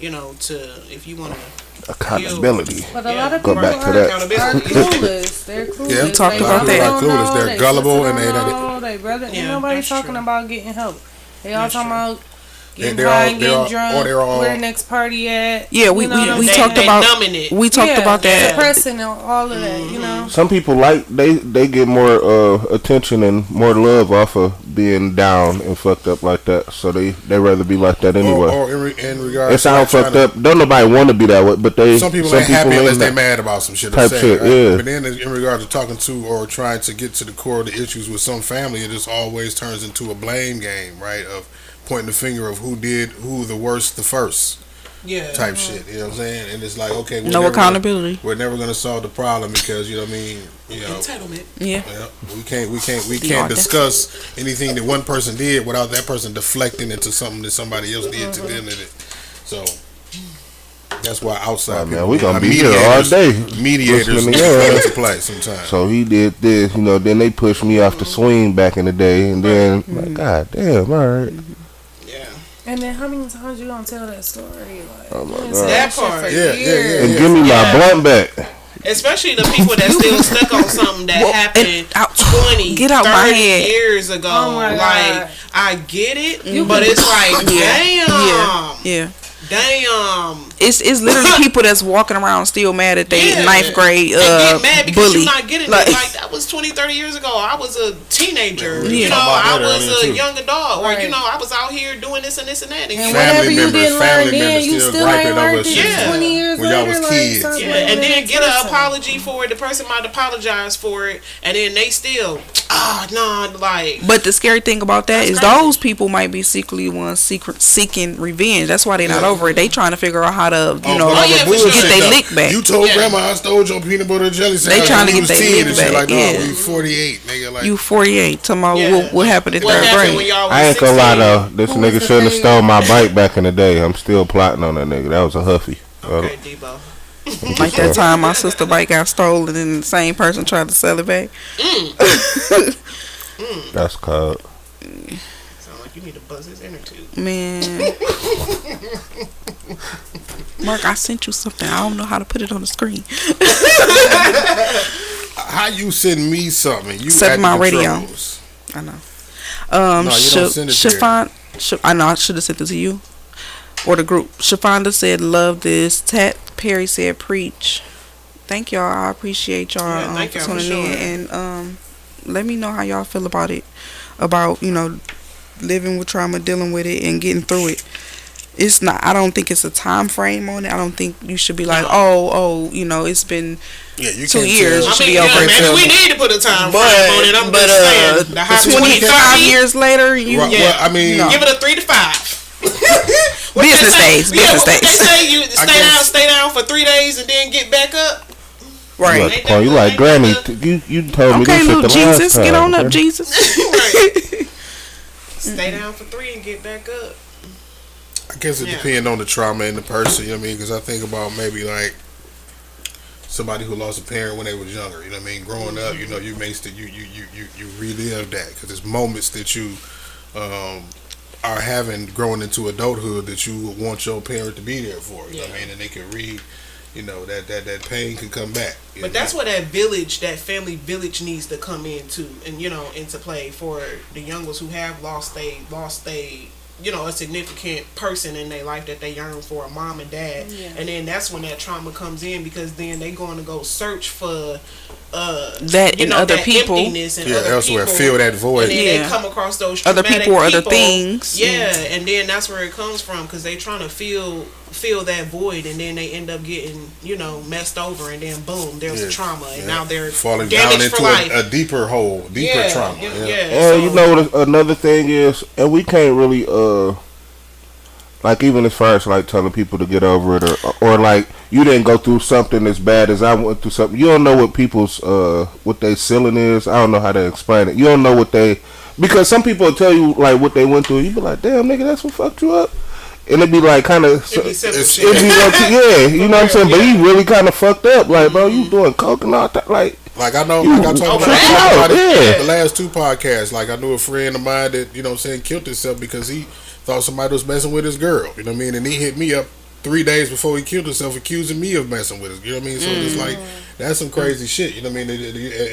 S5: if you want to
S7: accountability.
S1: But a lot of
S7: go
S1: people
S7: back to that.
S1: are clueless. They're clueless.
S4: Yeah,
S3: we talked about that.
S4: Clueless. They're gullible and
S1: ain't nobody talking about getting help. They all talking about getting
S4: high,
S1: getting drunk, where the next party at.
S3: Yeah, we talked about that.
S1: Suppressing all of that,
S7: Some people they get more attention and more love off of being down and fucked up like that. So they rather be like that anyway.
S4: Or in regards,
S7: it sounds fucked up. Don't nobody want to be that way, but
S4: some people ain't happy unless they mad about some shit.
S7: Type shit, right? Yeah.
S4: But then in regards to talking to or trying to get to the core of the issues with some family, it just always turns into a blame game, right? Of pointing the finger of who did who the worst the first, type shit. You know what I'm saying? And it's like, okay,
S3: no accountability.
S4: We're never gonna solve the problem because
S5: entitlement.
S3: Yeah.
S4: We can't discuss anything that one person did without that person deflecting into something that somebody else did to them. So That's why outside people,
S7: man, we gonna be here all day.
S4: Mediators come into play sometimes.
S7: So he did this, then they pushed me off the swing back in the day, and then like, God damn, all right.
S5: Yeah.
S1: And then how many times you gonna tell that story? Like,
S7: Oh my
S1: you
S7: God.
S1: say
S5: That
S1: shit
S5: part.
S1: for
S4: Yeah.
S1: years.
S7: And give me my blunt back.
S5: Especially the people that still stuck on something that happened 20,
S3: get out
S5: 30
S3: my head.
S5: years ago.
S1: Oh my
S5: like,
S1: God.
S5: I get it, but it's like, damn.
S3: Yeah.
S5: Damn.
S3: It's literally people that's walking around still mad at their ninth grade
S5: and get mad because
S3: bully.
S5: you're not getting
S3: Like-
S5: it. Like, that was 20, 30 years ago. I was a teenager.
S3: Yeah.
S5: You know,
S4: Talk
S5: I
S4: about that
S5: was
S4: earlier,
S5: a
S4: too.
S5: young adult. Or,
S1: Right.
S5: I was out here doing this and this and that. And
S1: And
S5: you-
S1: whatever you
S4: members-
S1: didn't learn
S4: family
S1: then,
S4: members
S1: you
S4: still
S1: still
S4: griping
S1: ain't
S4: over
S1: learned it
S4: shit.
S5: Yeah.
S1: 20 years
S4: When y'all
S1: later.
S4: was
S1: like,
S4: kids.
S1: stop
S5: Yeah,
S1: blaming
S5: and then
S1: that
S5: get an
S1: person.
S5: apology for it. The person might apologize for it, and then they still, like.
S3: But the scary thing about that
S5: That's
S3: is
S5: crazy.
S3: those people might be secretly ones seeking revenge. That's why they're not over it. They trying to figure out how to,
S4: Oh,
S5: yeah, for sure.
S3: get their lick back.
S4: You told
S5: Yeah.
S4: grandma I stole your peanut butter and jelly sandwich.
S3: They trying to
S4: when
S3: get
S4: you was
S3: their
S4: 10
S3: lick
S4: and shit.
S3: back,
S4: Like, no,
S3: yeah.
S4: you 48, nigga. Like,
S3: You 48. Talking about
S5: Yeah.
S3: what happened in
S5: What
S3: third
S5: happened when
S3: grade.
S5: y'all was
S7: I ain't gonna lie
S5: 16?
S7: though, this
S1: Who was
S7: nigga
S1: the
S7: should have
S1: thing?
S7: stole my bike back in the day. I'm still plotting on that nigga. That was a huffy.
S5: Okay, Debo.
S3: Like that time my sister bike got stolen and the same person tried to sell it back.
S7: That's cold.
S5: Sound like you need to buzz his inner tube.
S3: Man. Mark, I sent you something. I don't know how to put it on the screen.
S4: how you send me something? You
S3: 7
S4: at the
S3: Mile Radio.
S4: controls.
S3: I know.
S4: No, you don't send it there.
S3: I know I should have sent it to you or the group. Shafonda said, "Love this." Tat Perry said, "Preach." Thank y'all. I appreciate y'all
S5: Yeah, thank y'all for
S3: tuning
S5: sure.
S3: in and let me know how y'all feel about it. About living with trauma, dealing with it, and getting through it. It's not. I don't think it's a time frame on it. I don't think you should be like, it's been
S4: Yeah, you
S3: 2
S4: can't
S3: years.
S4: tell.
S3: It should be over.
S5: maybe we need to put a time frame on it. I'm just saying. The hot
S3: 25 years later, you
S4: Right, well, I mean,
S3: No.
S5: Give it a 3 to 5.
S3: Business days. Business
S5: They
S3: days.
S5: say you
S4: guess-
S5: stay down for 3 days and then get back up.
S3: Right.
S7: You, like, you like Granny. You told me
S3: Okay,
S7: this shit
S3: little
S7: the
S3: Jesus,
S7: last time.
S3: get on up,
S7: okay?
S3: Jesus.
S5: Right. Stay down for 3 and get back up.
S4: I guess it
S5: Yeah.
S4: depends on the trauma and the person, you know what I mean? Because I think about maybe like somebody who lost a parent when they was younger, you know what I mean? Growing up, you may still, you relive that because it's moments that you are having growing into adulthood that you want your parent to be there for, you know what I mean? And they can read, that pain can come back.
S5: But that's where that family village needs to come into and into play for the young ones who have lost a significant person in their life that they yearn for, a mom and dad.
S1: Yeah.
S5: And then that's when that trauma comes in because then they going to go search for
S3: That in other
S5: that
S3: people.
S5: emptiness in
S4: Yeah,
S5: other
S4: elsewhere,
S5: people.
S4: fill that void.
S5: And then
S3: Yeah.
S5: they come across those
S3: Other
S5: traumatic
S3: people or other things.
S5: Yeah, and then that's where it comes from because they trying to fill that void, and then they end up getting messed over, and then boom, there's a trauma, and now they're
S4: falling down
S5: damaged for
S4: into
S5: life.
S4: a deeper hole, deeper trauma.
S5: Yeah.
S7: And you know what another thing is, and we can't really like even as far as like telling people to get over it or like you didn't go through something as bad as I went through something. You don't know what people's what their ceiling is. I don't know how to explain it. You don't know what because some people will tell you like what they went through. You be like, damn nigga, that's what fucked you up. And it'd be like kind of
S5: It'd be simple shit.
S7: you know what I'm saying. But he really kind of fucked up. Like, bro, you doing coke and all that. Like
S4: I know,
S7: You
S4: like I talked
S7: tripped
S4: about
S7: out, yeah.
S4: the last 2 podcasts. Like I knew a friend of mine that killed himself because he thought somebody was messing with his girl. You know what I mean? And he hit me up 3 days before he killed himself, accusing me of messing with his. You know what I mean? So it's like that's some crazy shit. You know what I mean?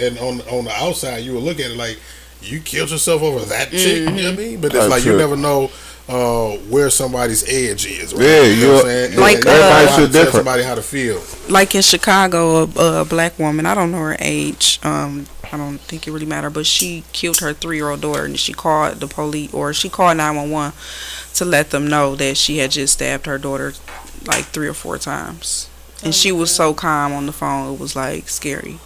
S4: And on the outside, you would look at it like you killed yourself over that chick. You know what I mean? But it's
S7: That's
S4: like
S7: true.
S4: you never know where somebody's edge is. Right?
S7: Yeah,
S4: you know what I'm saying?
S3: like,
S4: And you know
S7: everybody
S4: how
S7: should
S4: to tell
S7: different.
S4: somebody how to feel.
S3: Like in Chicago, a black woman, I don't know her age, I don't think it really matter, but she killed her 3-year-old daughter, and she called the police, or she called 911 to let them know that she had just stabbed her daughter like 3 or 4 times. And she was so calm on the phone, it was like scary.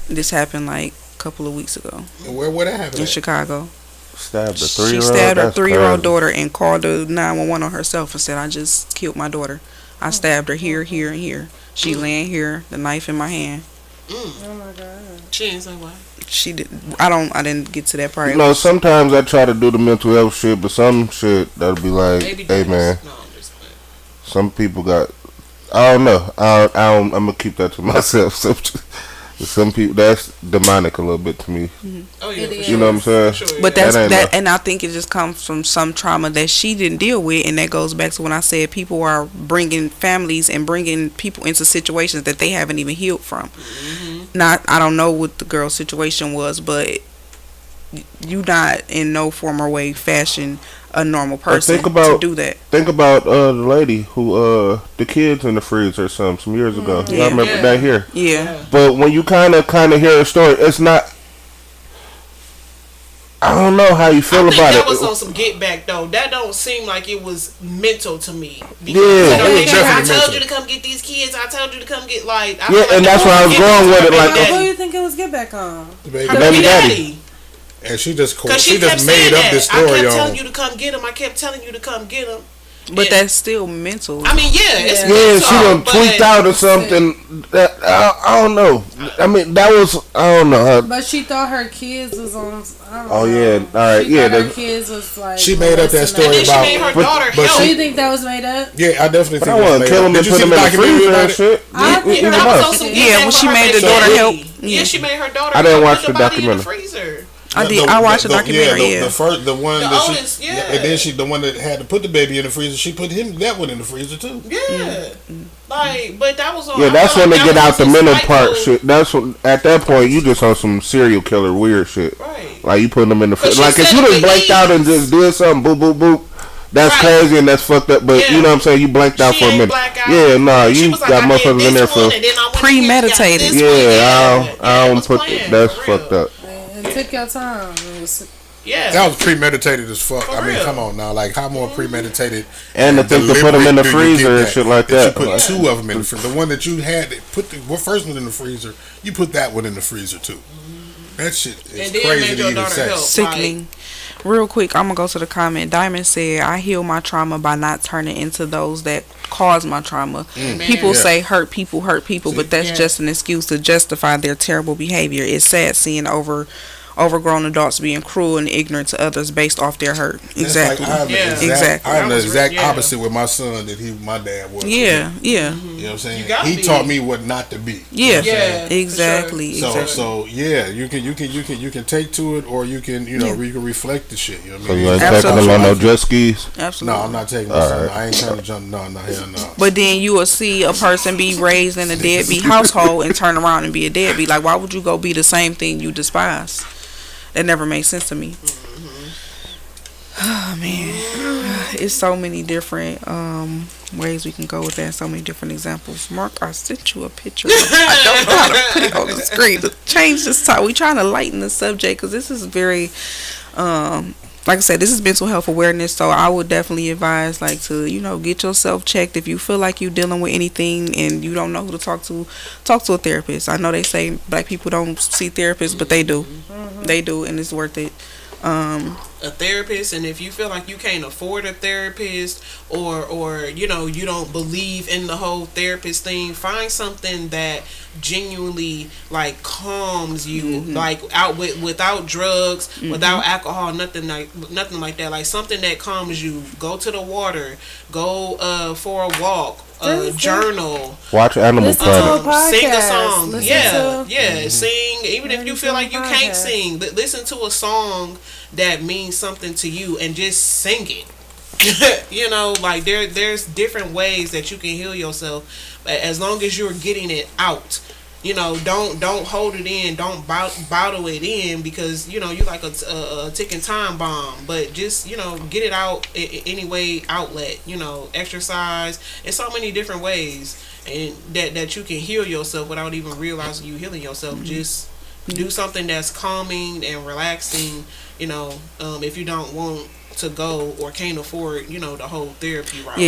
S3: This happened like a couple of weeks ago
S4: And where that happened
S3: in
S4: at?
S3: Chicago.
S7: stabbed a
S3: She
S7: 3-year-old.
S3: stabbed her
S7: That's
S3: 3-year-old
S7: crazy.
S3: daughter and called the 911 on herself and said, "I just killed my daughter. I stabbed her here, here, and here. She laying here, the knife in my hand."
S1: Oh my god.
S5: She ain't say what.
S3: She did. I didn't get to that part.
S7: You know, sometimes I try to do the mental health shit, but some shit that'll be like,
S5: Maybe
S7: hey man,
S5: No, I'm just playing.
S7: Some people got. I don't know. I'm gonna keep that to myself. Some people, that's demonic a little bit to me.
S5: Oh yeah,
S1: It
S5: for
S1: is.
S5: sure.
S7: You know what I'm saying?
S5: For sure,
S3: But
S5: yeah.
S3: that's
S7: That ain't
S3: that,
S7: no-
S3: and I think it just comes from some trauma that she didn't deal with, and that goes back to when I said people are bringing families and bringing people into situations that they haven't even healed from. Not, I don't know what the girl's situation was, but you not in no form or way, fashion a normal person
S7: think about-
S3: to do that.
S7: Think about the lady who the kids in the freezer some years ago.
S3: Yeah.
S7: Y'all remember
S5: Yeah.
S7: that here?
S3: Yeah,
S7: But when you kind of hear a story, it's not. I don't know how you feel
S5: I think
S7: about
S5: that
S7: it.
S5: was on some get back though. That don't seem like it was mental to me.
S7: Yeah.
S5: you know,
S7: It was
S5: they say, I
S4: definitely
S5: told
S4: mental.
S5: you to come get these kids. I told you to come get like. I
S7: Yeah,
S5: feel like
S7: and
S5: that
S7: that's where I was
S5: get
S7: going
S5: back
S7: with
S5: to
S7: it,
S5: her
S7: like,
S5: baby
S1: Who do
S5: daddy.
S1: you think it was get back on?
S4: The baby
S5: Her
S7: Baby
S5: baby
S7: daddy.
S5: daddy.
S4: And she just
S5: Cause
S4: she
S5: she kept
S4: just made
S5: saying
S4: up
S5: that.
S4: this
S5: I
S4: story
S5: kept
S4: on.
S5: telling you to come get him. I kept telling you to come get him.
S3: but
S5: Yeah.
S3: that's still mental.
S5: I mean, yeah, it's
S1: Yeah.
S7: Yeah,
S5: mental,
S7: she done
S5: but
S7: tweaked out or something. That I don't know. I mean, that was I don't know.
S1: But she thought her kids was on. I don't
S7: Oh,
S1: know.
S7: yeah, all right,
S1: She
S7: yeah,
S1: thought her
S7: that-
S1: kids was like.
S4: She made up that
S1: molesting
S4: story
S5: and then she
S4: about-
S5: made her
S7: but-
S5: daughter
S4: but
S1: So
S5: help.
S1: you think that was made up?
S4: Yeah, I definitely
S7: But
S4: think
S7: I
S4: that's
S7: want
S4: made
S7: to kill
S4: up.
S7: him
S4: Did
S7: and
S4: you
S7: put
S4: see
S7: him
S4: the
S7: in the
S4: documentary
S7: freezer
S4: about
S7: and
S4: it?
S7: shit.
S1: I think
S7: You
S1: that
S7: must.
S1: was
S5: on some
S1: Yeah,
S5: get
S3: when
S5: back
S3: she
S5: for her
S3: made the
S5: baby
S3: daughter
S5: daddy.
S3: help.
S5: Yeah, she made her daughter.
S7: I didn't
S5: help
S7: watch
S5: put
S7: the
S5: body in the
S7: documentary.
S5: freezer.
S3: I watched the documentary. Yeah,
S4: the first, the one
S5: The
S4: that
S5: oldest,
S4: she,
S5: yeah.
S4: and then the one that had to put the baby in the freezer, she put that one in the freezer too.
S5: Yeah, like, but that was on.
S7: Yeah,
S5: I
S7: that's
S5: feel
S7: when they
S5: like
S7: get
S5: that
S7: out the
S5: was
S7: mental
S5: some
S7: part
S5: psycho-
S7: shit. That's when, at that point you just on some serial killer weird shit.
S5: Right.
S7: Like you putting them in the
S5: But
S7: freezer.
S5: she
S7: Like if
S5: said
S7: you
S5: it
S7: just
S5: with
S7: blanked out and
S5: ease.
S7: just did something, boop boop boop. That's
S5: Right.
S7: crazy and that's fucked up. But
S5: Yeah.
S7: you know what I'm saying? You blanked out
S5: She
S7: for a
S5: ain't
S7: minute.
S5: black out.
S7: Yeah, nah,
S5: She
S7: you
S5: was like,
S7: got
S5: I did
S7: motherfuckers in there
S5: this one,
S7: for.
S5: and then I went
S3: Premeditated.
S5: and got this one.
S7: Yeah, I
S5: it
S7: don't
S5: was
S7: put
S5: planned,
S7: that's
S5: for real.
S7: fucked up.
S1: And take your time. It was-
S5: Yeah,
S4: That was premeditated as fuck.
S5: For
S4: I mean,
S5: real.
S4: come on now, like how more premeditated?
S7: And to think to put them in the
S4: deliberate do you
S7: freezer
S4: get
S7: and shit like
S4: You
S7: that.
S4: put
S7: Like,
S4: two of them in the freezer. The one that you had, put the first one in the freezer. You put that one in the freezer too. That shit is
S5: And then
S4: crazy
S5: made
S4: to
S5: your
S4: even
S5: daughter
S4: say.
S5: help.
S3: sickening. Real quick, I'm gonna go to the comment. Diamond said, "I heal my trauma by not turning into those that cause my trauma." People
S4: Yeah.
S3: say hurt people, but that's
S5: Yeah.
S3: just an excuse to justify their terrible behavior. It's sad seeing overgrown adults being cruel and ignorant to others based off their hurt.
S4: That's
S3: Exactly.
S4: Like, I'm the
S5: Yeah.
S4: exact,
S3: Exactly.
S4: I'm the
S5: That was
S4: exact
S5: yeah.
S4: opposite with my son that my dad was.
S3: Yeah.
S4: You know what I'm saying?
S5: You gotta
S4: He
S5: be.
S4: taught me what not to be.
S3: Yeah.
S5: Yeah, for
S3: Exactly.
S5: sure.
S4: So yeah, you can take to it, or you can you can reflect the shit. You know what I
S7: so
S4: mean?
S7: you ain't
S3: Absolutely.
S7: taking them on no jet skis.
S3: Absolutely.
S4: No, I'm not taking my son. I ain't trying to jump. No, hell no.
S3: But then you will see a person be raised in a deadbeat household and turn around and be a deadbeat. Like, why would you go be the same thing you despise? That never made sense to me. Oh man, it's so many different ways we can go with that. So many different examples. Mark, I sent you a picture. I don't know how to put it on the screen to change this time. We trying to lighten the subject because this is very like I said, this is mental health awareness, so I would definitely advise like to, get yourself checked. If you feel like you're dealing with anything and you don't know who to talk to a therapist. I know they say black people don't see therapists, but they do. They do, and it's worth it.
S5: A therapist, and if you feel like you can't afford a therapist, or you don't believe in the whole therapist thing, find something that genuinely like calms you, like without drugs, without alcohol, nothing like that. Like something that calms you. Go to the water, go for a walk, journal,
S7: Watch Animal
S1: Listen to a
S7: Planet.
S1: podcast.
S5: sing a song.
S1: Listen
S5: Sing. Even if you feel like you can't sing, listen to a song that means something to you and just sing it. Like there's different ways that you can heal yourself, as long as you're getting it out. Don't hold it in, don't bottle it in, because you like a ticking time bomb. But just get it out any way, outlet. Exercise. There's so many different ways, and that you can heal yourself without even realizing you healing yourself. Just do something that's calming and relaxing. If you don't want to go or can't afford the whole therapy route.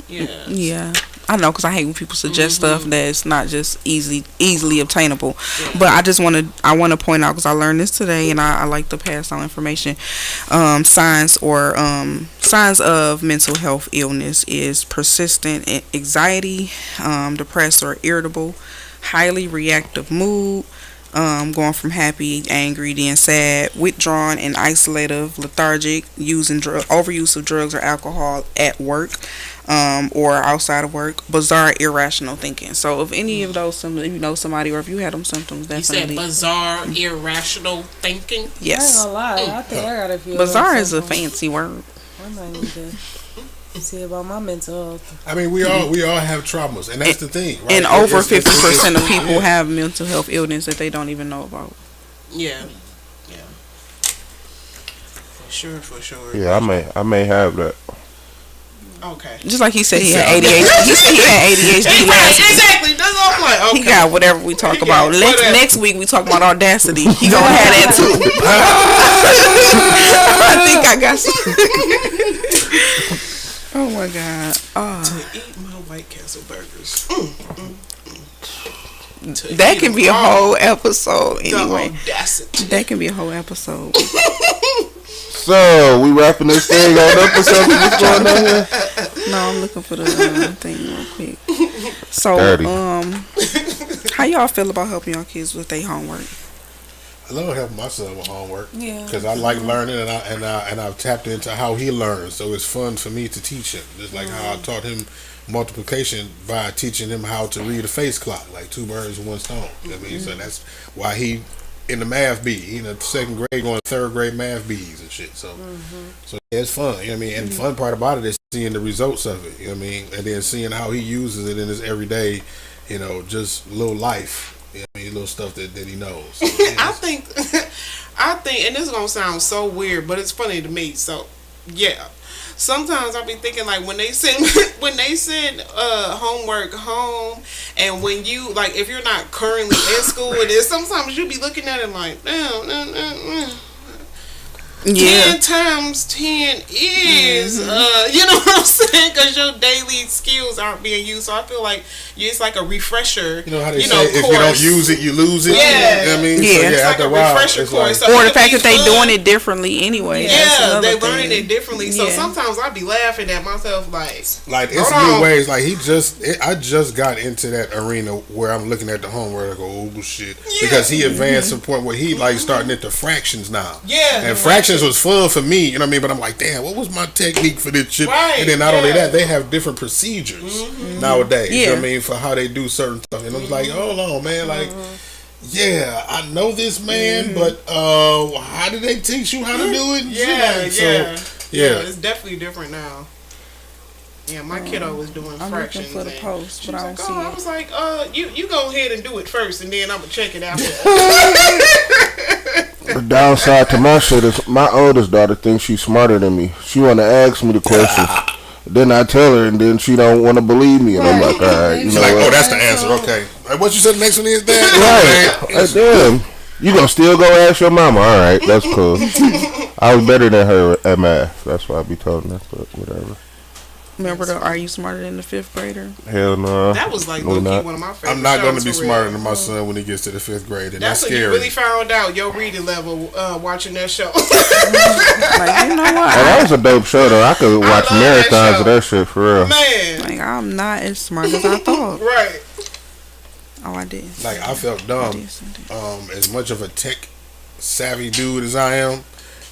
S3: Yeah. I know, because I hate when people suggest stuff that's not just easily obtainable. But I want to point out, because I learned this today, and I like to pass on information. Signs of mental health illness is persistent anxiety, depressed or irritable, highly reactive mood, going from happy, angry, then sad, withdrawn and isolative, lethargic, using overuse of drugs or alcohol at work, or outside of work, bizarre, irrational thinking. So if any of those, if you know somebody or if you had them symptoms, definitely.
S5: You said bizarre, irrational thinking?
S3: Yes.
S1: I ain't gonna lie. I think I got a few.
S3: Bizarre is a fancy word.
S1: I might need to see about my mental health.
S4: I mean, we all have traumas, and that's the thing. Right?
S3: And over 50% of people have mental health illness that they don't even know about.
S5: Yeah. For sure.
S7: Yeah, I may have that.
S5: Okay.
S3: Just like he said he had ADHD. He said he had ADHD last week.
S5: Exactly. That's all I'm like, okay.
S3: He got whatever we talk about. Next week we talk about audacity. He gonna have that too. I think I got some. Oh my God.
S5: To eat my White Castle burgers.
S3: That can be a whole episode anyway.
S5: The audacity.
S3: That can be a whole episode.
S7: So we wrapping this thing on up or something? What's going on here?
S3: No, I'm looking for the thing real quick. So,
S7: 30.
S3: how y'all feel about helping y'all kids with their homework?
S4: I love helping my son with homework.
S1: Yeah.
S4: Because I like learning, and I've tapped into how he learns, so it's fun for me to teach him. Just like how I taught him multiplication by teaching him how to read a face clock, like 2 birds with 1 stone. I mean, so that's why he in the math B, he in the 2nd grade going 3rd grade math B's and shit. So, so yeah, it's fun. You know what I mean? And the fun part about it is seeing the results of it. You know what I mean? And then seeing how he uses it in his everyday, just little life. You know what I mean? Little stuff that he knows. So, yeah,
S5: I think, and this is gonna sound so weird, but it's funny to me. So, yeah. Sometimes I be thinking like when they send homework home, and when you like if you're not currently in school, and then sometimes you be looking at it like, damn. 10 times 10 is, you know what I'm saying? Because your daily skills aren't being used. So I feel like it's like a refresher.
S4: You know how they say, if you don't use it, you lose it?
S5: Yeah.
S4: You know what I mean?
S3: Yeah.
S4: So,
S5: It's like
S4: after
S5: a
S4: while,
S5: refresher
S4: it's
S5: course.
S4: like,
S5: So
S3: Or the
S5: it'll
S3: fact
S5: be
S3: that they
S5: fun.
S3: doing it differently anyway. That's
S5: Yeah,
S3: another
S5: they
S3: thing.
S5: learning it differently. So
S3: Yeah.
S5: sometimes I be laughing at myself like
S4: it's
S5: hold
S4: new
S5: on.
S4: ways. Like I just got into that arena where I'm looking at the homework. I go, oh shit, because he advanced to the point where he like starting into fractions now.
S5: Yeah.
S4: And fractions was fun for me, you know what I mean? But I'm like, damn, what was my technique for this shit?
S5: Right,
S4: And then not only
S5: yeah.
S4: that, they have different procedures nowadays. You know
S3: Yeah.
S4: what I mean? For how they do certain stuff. And I was like, hold on, man, like. Yeah, I know this man, but how did they teach you how to do it? And shit like,
S5: Yeah, it's definitely different now. Yeah, my kiddo was doing
S3: I'm
S5: fractions.
S3: looking for the
S5: and
S3: post,
S5: she
S3: but
S5: was
S3: I
S5: like,
S3: don't see
S5: I
S3: it.
S5: was like, you go ahead and do it first, and then I'm gonna check it after.
S7: The downside to my shit is my oldest daughter thinks she's smarter than me. She want to ask me the questions. Then I tell her, and then she don't want to believe me. And I'm like, all right, you
S4: She's
S7: know
S4: like,
S7: what?
S4: oh, that's the answer. Okay. Like, what you said the next one is, Dad?
S7: Right. Like, damn. You gonna still go ask your mama? All right, that's cool. I was better than her at math. That's why I be telling her, but whatever.
S3: Remember the Are You Smarter Than the 5th Grader?
S7: Hell no.
S5: That was like
S7: No,
S5: low-key
S7: not.
S5: one of my favorite
S4: I'm not going to
S5: shows
S4: be
S5: for
S4: smarter
S5: real.
S4: than my son when he gets to the 5th grade, and that's
S5: That's when you
S4: scary.
S5: really found out your reading level watching that show.
S3: Like, you know what?
S7: Oh, that was a dope show though. I could watch
S5: love that
S7: marathons
S5: show.
S7: of that shit for real.
S5: Man,
S3: Like, I'm not as smart as I thought.
S5: right.
S3: Oh, I did.
S4: Like, I felt
S3: I
S4: dumb.
S3: did.
S4: As much of a tech savvy dude as I am,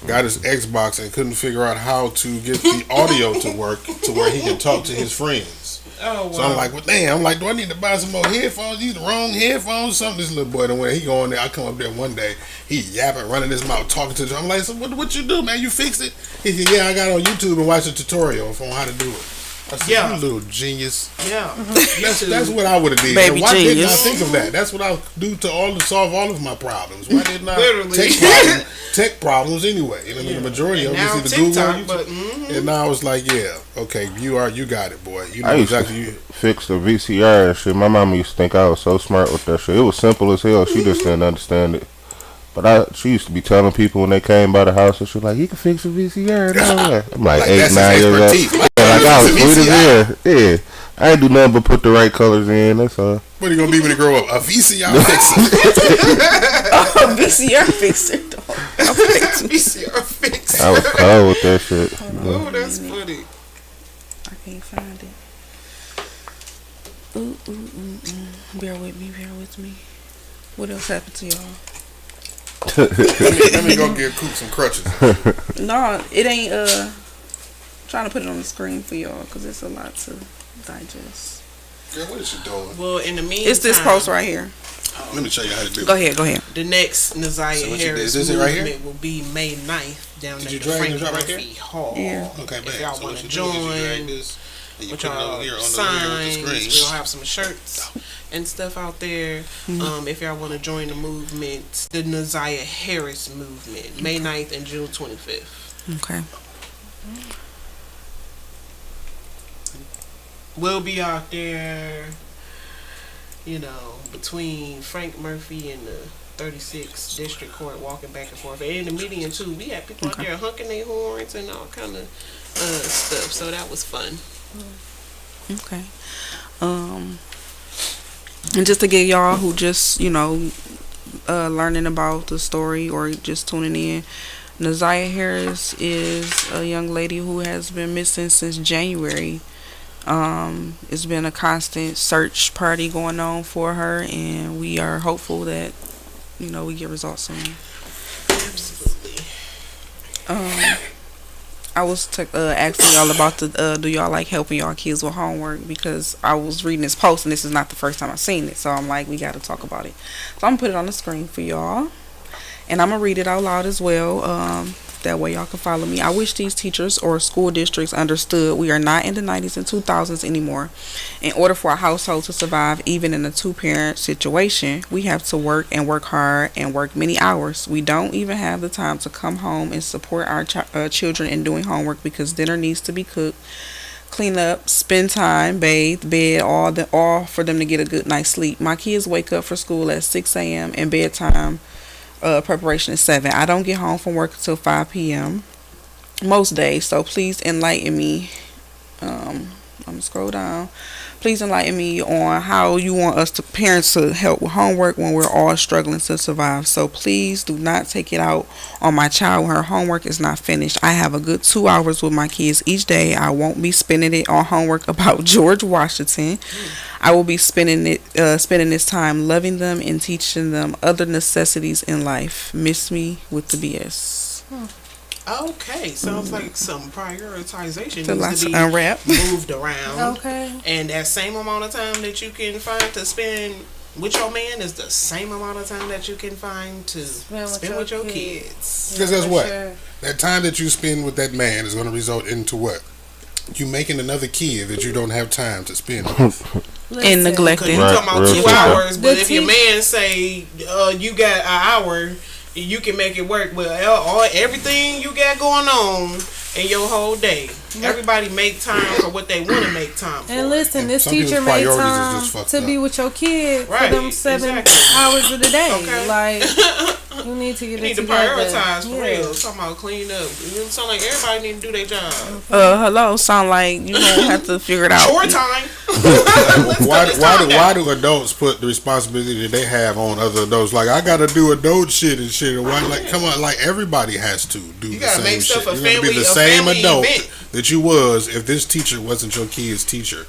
S4: got his Xbox and couldn't figure out how to get the audio to work to where he can talk to his friends.
S5: Oh, wow.
S4: So I'm like, well, damn. I'm like, do I need to buy some more headphones? These the wrong headphones or something? This little boy, he go in there. I come up there one day. He yapping, running his mouth, talking to them. I'm like, so what you do, man? You fix it? He said, yeah, I got on YouTube and watched a tutorial on how to do it. I said,
S5: Yeah.
S4: you little genius.
S5: Yeah.
S4: That's what I would have did.
S3: Baby
S4: And why didn't I
S3: genius.
S4: think of that? That's what I'll do to solve all of my problems. Why didn't I
S5: Literally.
S4: tech problems anyway? You know, what I mean, the majority of
S5: And now
S4: them is either Google or
S5: TikTok,
S4: YouTube.
S5: but
S4: And now it's like, yeah, okay, you got it, boy. You know
S7: I used
S4: exactly.
S7: to fix the VCR and shit. My mama used to think I was so smart with that shit. It was simple as hell. She just didn't understand it. But she used to be telling people when they came by the house, and she was like, "You can fix a VCR." And all that. I'm like,
S4: Like,
S7: 8,
S4: that's
S7: 9
S4: his
S7: years old.
S4: expertise. Like,
S7: Like I was
S4: it's a
S7: sweet as
S4: VCR.
S7: hell. Yeah, I ain't do nothing but put the right colors in. That's all.
S4: What are you gonna be when you grow up? A VCR fixer.
S3: Oh, VCR fixer, dog.
S5: VCR fix.
S7: I was cold with that shit.
S5: Oh, that's funny.
S3: I can't find it. Ooh. Bear with me. What else happened to y'all?
S4: Let me go give Coop some crutches.
S3: No, it ain't. Trying to put it on the screen for y'all because it's a lot to digest.
S4: Girl, what is she doing?
S5: Well, in the meantime,
S3: It's this post right here.
S4: Let me show you how to do it.
S3: Go ahead.
S5: the next Naziah
S4: So what you did,
S5: Harris
S4: is this it right here?
S5: movement will be May 9th down
S4: Did
S5: at
S4: you
S5: the
S4: drag
S5: Frank
S4: this right
S5: Murphy
S4: here?
S5: Hall.
S3: Yeah.
S4: Okay,
S5: If
S4: man.
S5: y'all
S4: So
S5: want
S4: what
S5: to
S4: you do is you drag
S5: join,
S4: this and you
S5: with
S4: put it over
S5: y'all
S4: here on the
S5: signs,
S4: screen.
S5: we'll have some shirts and stuff out there. If y'all want to join the movement, the Naziah Harris movement, May 9th and June 25th.
S3: Okay.
S5: We'll be out there, between Frank Murphy and the 36th District Court, walking back and forth. And in the median, too, we had people out there honking their horns and all kind of stuff. So that was fun.
S3: Okay. And just to get y'all who just, learning about the story or just tuning in, Naziah Harris is a young lady who has been missing since January. It's been a constant search party going on for her, and we are hopeful that, we get results soon.
S5: Absolutely.
S3: I was asking y'all about do y'all like helping y'all kids with homework, because I was reading this post and this is not the first time I've seen it, so I'm like, we got to talk about it. So I'm gonna put it on the screen for y'all, and I'm gonna read it out loud as well. That way y'all can follow me. I wish these teachers or school districts understood we are not in the 90s and 2000s anymore. In order for a household to survive, even in a two-parent situation, we have to work and work hard and work many hours. We don't even have the time to come home and support our children in doing homework, because dinner needs to be cooked, clean up, spend time, bathe, bed, all for them to get a good night's sleep. My kids wake up for school at 6 a.m. and bedtime preparation is 7. I don't get home from work until 5 p.m. most days, so please enlighten me. I'm gonna scroll down. Please enlighten me on how you want us parents to help with homework when we're all struggling to survive. So please do not take it out on my child when her homework is not finished. I have a good 2 hours with my kids each day. I won't be spending it on homework about George Washington. I will be spending this time loving them and teaching them other necessities in life. Miss me with the BS.
S5: Okay, sounds like some prioritization
S3: So
S5: needs
S3: lots
S5: to
S3: to
S5: be
S3: unwrap.
S5: moved around.
S1: Okay.
S5: And that same amount of time that you can find to spend with your man is the same amount of time that you can find to spend with your kids.
S4: Because guess what?
S1: Sure.
S4: That time that you spend with that man is going to result into what? You making another kid that you don't have time to spend with.
S3: And neglecting.
S5: Because you talking about
S7: Right,
S5: 2
S7: real
S5: hours, but
S1: The
S5: if your man say you got an hour, you can make it work. Well, everything you got going on in your whole day, everybody make time for what they want to make time for.
S1: And listen,
S4: And
S1: this
S4: some
S1: teacher
S4: people's
S1: made
S4: priorities is
S1: time
S4: just fucked
S1: to be
S4: up.
S1: with your kid
S5: Right,
S1: for them 7
S5: exactly.
S1: hours of the day.
S5: Okay.
S1: Like, you need to get
S5: You
S1: it
S5: need to
S1: together.
S5: prioritize for
S1: Yeah.
S5: real. Talking about clean up. It sound like everybody need to do their job.
S3: Hello, sound like you don't have to figure it out.
S5: Chore time. Let's calm
S4: Why
S5: down.
S4: do adults put the responsibility that they have on other adults? Like, I gotta do adult shit and shit. Why? Like, come on, like everybody has to do
S5: You
S4: the
S5: gotta
S4: same
S5: make stuff
S4: shit.
S5: a
S4: You're gonna be
S5: family-
S4: the
S5: a
S4: same
S5: family
S4: adult
S5: event.
S4: that you was if this teacher wasn't your kid's teacher.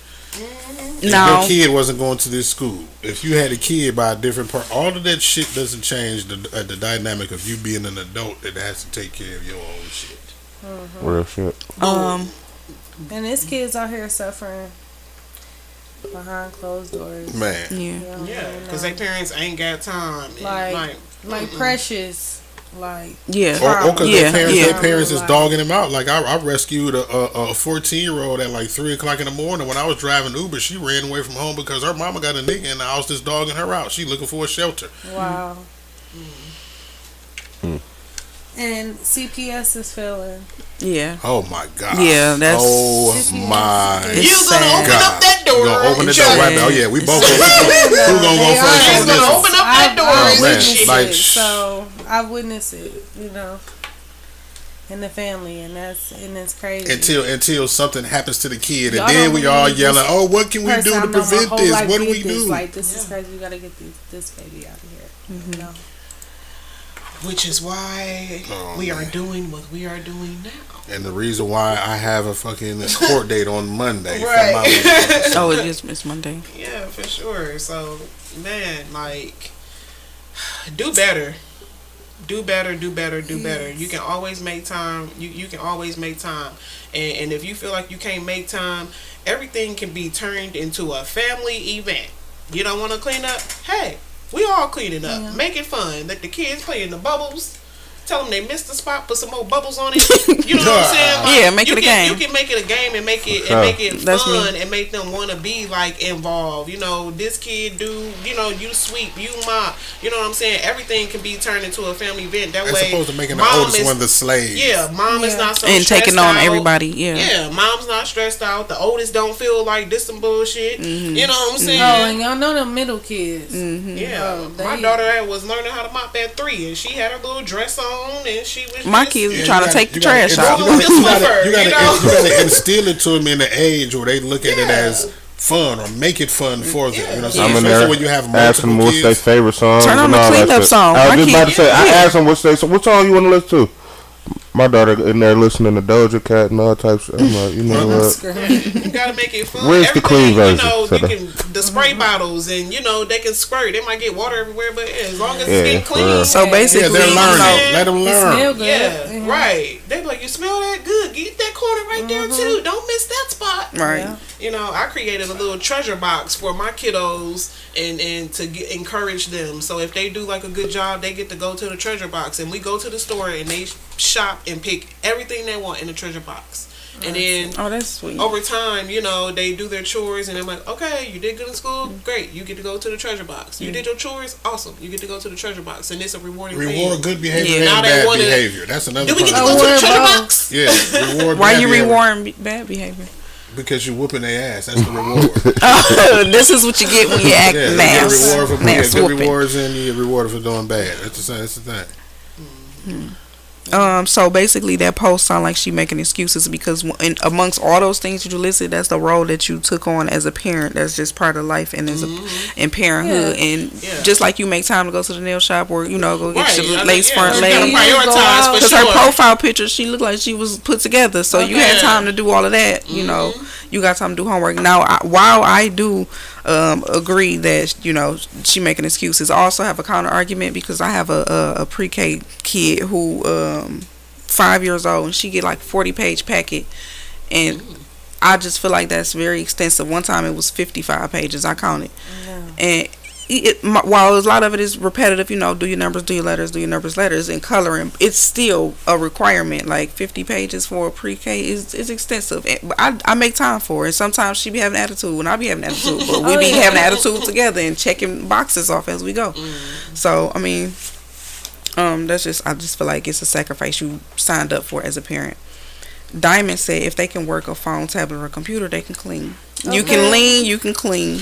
S4: If
S3: No.
S4: your kid wasn't going to this school. If you had a kid by a different part, all of that shit doesn't change the dynamic of you being an adult that has to take care of your own shit.
S7: Real shit.
S1: And this kid's out here suffering behind closed doors.
S4: Man.
S3: Yeah.
S1: You know,
S5: Yeah, because their parents ain't got time. And,
S1: Like Precious. Like,
S3: Yeah.
S4: Or because
S3: Yeah,
S4: their
S3: yeah.
S4: parents is dogging them out. Like I rescued a 14-year-old at like 3 o'clock in the morning when I was driving Uber. She ran away from home because her mama got a nigga in the house that's dogging her out. She looking for a shelter.
S1: wow. And CPS is failing.
S3: Yeah.
S4: Oh my god.
S3: Yeah, that's-
S4: Oh my.
S3: It's
S5: you gonna
S3: sad.
S5: open up that door.
S4: You gonna open the door
S5: and
S4: right now? Oh yeah, we both. Who gonna go
S1: They
S4: first
S1: are.
S4: on
S5: gonna
S4: this?
S5: open up that door
S1: I've
S5: and
S4: man,
S1: witnessed
S4: like,
S1: it, so I've witnessed it, you know, in the family, and it's crazy.
S4: Until something happens to the kid,
S1: Y'all
S4: and then
S1: don't
S4: we all
S1: believe
S4: yelling,
S1: this
S4: "Oh, what can we
S1: person
S4: do
S1: I've
S4: to
S1: known my
S4: prevent
S1: whole
S4: this?
S1: life
S4: What do
S1: did
S4: we
S1: this.
S4: do?"
S1: Like, this is crazy. We gotta get this baby out of here. You know?
S5: Which is why we are doing what we are doing now.
S4: And the reason why I have a fucking court date on Monday
S5: Right.
S4: for my motherfucking
S3: Oh, it just missed Monday.
S5: Yeah, for sure. So, man, like, do better. Do better, do better, do better. You can always make time. You can always make time. And if you feel like you can't make time, everything can be turned into a family event. You don't want to clean up? Hey, we all clean it up. Make it fun. Let the kids play in the bubbles. Tell them they missed the spot. Put some more bubbles on it. You know what I'm saying? Like,
S3: yeah, make it a game.
S5: You can make it a game and make it
S3: That's
S5: fun
S3: me.
S5: and make them want to be like involved. You know, this kid do. You know, you sweep, you mop. You know what I'm saying? Everything can be turned into a family event. That
S4: As
S5: way,
S4: opposed to making the
S5: mom
S4: oldest
S5: is-
S4: one the slave.
S5: Yeah, mom is not so
S3: And
S5: stressed
S3: taking on
S5: out.
S3: everybody. Yeah.
S5: Yeah, mom's not stressed out. The oldest don't feel like this some bullshit. You know what I'm saying?
S1: Oh, and y'all know them middle kids.
S5: Yeah,
S1: Oh,
S5: my
S1: they-
S5: daughter was learning how to mop at 3, and she had her little dress on, and she was
S3: My
S5: just,
S3: kids
S4: Yeah,
S3: trying
S4: you
S3: to
S4: gotta-
S3: take the
S4: you gotta-
S3: trash
S4: you
S3: out.
S4: gotta-
S5: With the
S4: you gotta-
S5: Swiffer,
S4: you gotta-
S5: you know?
S4: you gotta instill it to them in the age where they look at it
S5: Yeah.
S4: as fun or make it fun for them. You know what I'm
S5: Yeah.
S4: saying?
S7: I'm in
S4: Especially
S7: there
S4: when you have
S7: asking them
S4: multiple
S7: what's their
S4: kids.
S7: favorite song.
S3: Turn on
S7: and
S3: the
S7: all that
S3: cleanup
S7: shit.
S3: song.
S7: I
S3: My
S7: was just about to
S3: kid-
S7: say, I
S5: yeah.
S7: asked them what song you want to listen to. My daughter in there listening to Doja Cat and all types. I'm like, you know what?
S5: You gotta make it fun.
S7: Where's the clean
S5: Everything,
S7: version?
S5: You know,
S7: So
S5: you
S7: the-
S5: can the spray bottles, and you know they can squirt. They might get water everywhere, but as long as
S7: Yeah,
S5: it's getting
S7: for
S5: clean.
S7: real.
S3: So basically,
S4: Yeah, they're
S3: you
S4: learning.
S3: know,
S4: Let them
S1: It
S4: learn.
S1: smell good.
S5: Yeah, right. They be like, you smell that good. Get that corner right there too. Don't miss that spot.
S3: right.
S1: Yeah.
S5: You know, I created a little treasure box for my kiddos and to encourage them. So if they do like a good job, they get to go to the treasure box, and we go to the store and they shop and pick everything they want in the treasure box. And then
S3: Oh, that's sweet.
S5: over time, you know, they do their chores and they're like, okay, you did good in school, great. You get to go to the treasure box. You did your chores, awesome. You get to go to the treasure box, and it's a rewarding
S4: Reward
S5: thing.
S4: good behavior
S3: Yeah.
S5: Now
S4: and
S5: they
S4: bad
S5: wanna-
S4: behavior. That's another
S5: Do we get to
S4: part.
S5: go to the
S1: Oh,
S5: treasure
S1: well.
S5: box?
S4: Yeah, reward
S3: Why
S4: bad
S3: you
S4: behavior.
S3: rewarding bad behavior?
S4: Because you whooping their ass. That's the reward.
S3: This is what you get when you act
S4: Yeah, you get
S3: nass.
S4: reward for
S3: Nass
S4: good
S3: whooping.
S4: rewards and you get rewarded for doing bad. That's the thing.
S3: So basically, that post sound like she making excuses because amongst all those things that you listed, that's the role that you took on as a parent. That's just part of life and as in parenthood.
S1: Yeah.
S3: And
S5: Yeah.
S3: just like you make time to go to the nail shop or go get
S5: Right.
S3: your
S5: I mean,
S3: lace
S5: yeah,
S3: front
S5: you
S3: laid.
S5: gotta prioritize for
S3: Because
S5: sure.
S3: her profile picture, she looked like she was put together. So you had
S5: Okay.
S3: time to do all of that. You know, you got time to do homework. Now, while I do agree that she making excuses, I also have a counter argument because I have a pre-K kid who 5 years old, and she get like 40-page packet, and I just feel like that's very extensive. One time it was 55 pages. I counted, and while a lot of it is repetitive, do your numbers, do your letters, and coloring, it's still a requirement. Like 50 pages for a pre-K is extensive. And I make time for it. Sometimes she be having attitude, and I be having attitude, but we be having attitude together and checking boxes off as we go. So I mean, I just feel like it's a sacrifice you signed up for as a parent. Diamond said if they can work a phone, tablet, or computer, they can clean. You can lean, you can clean.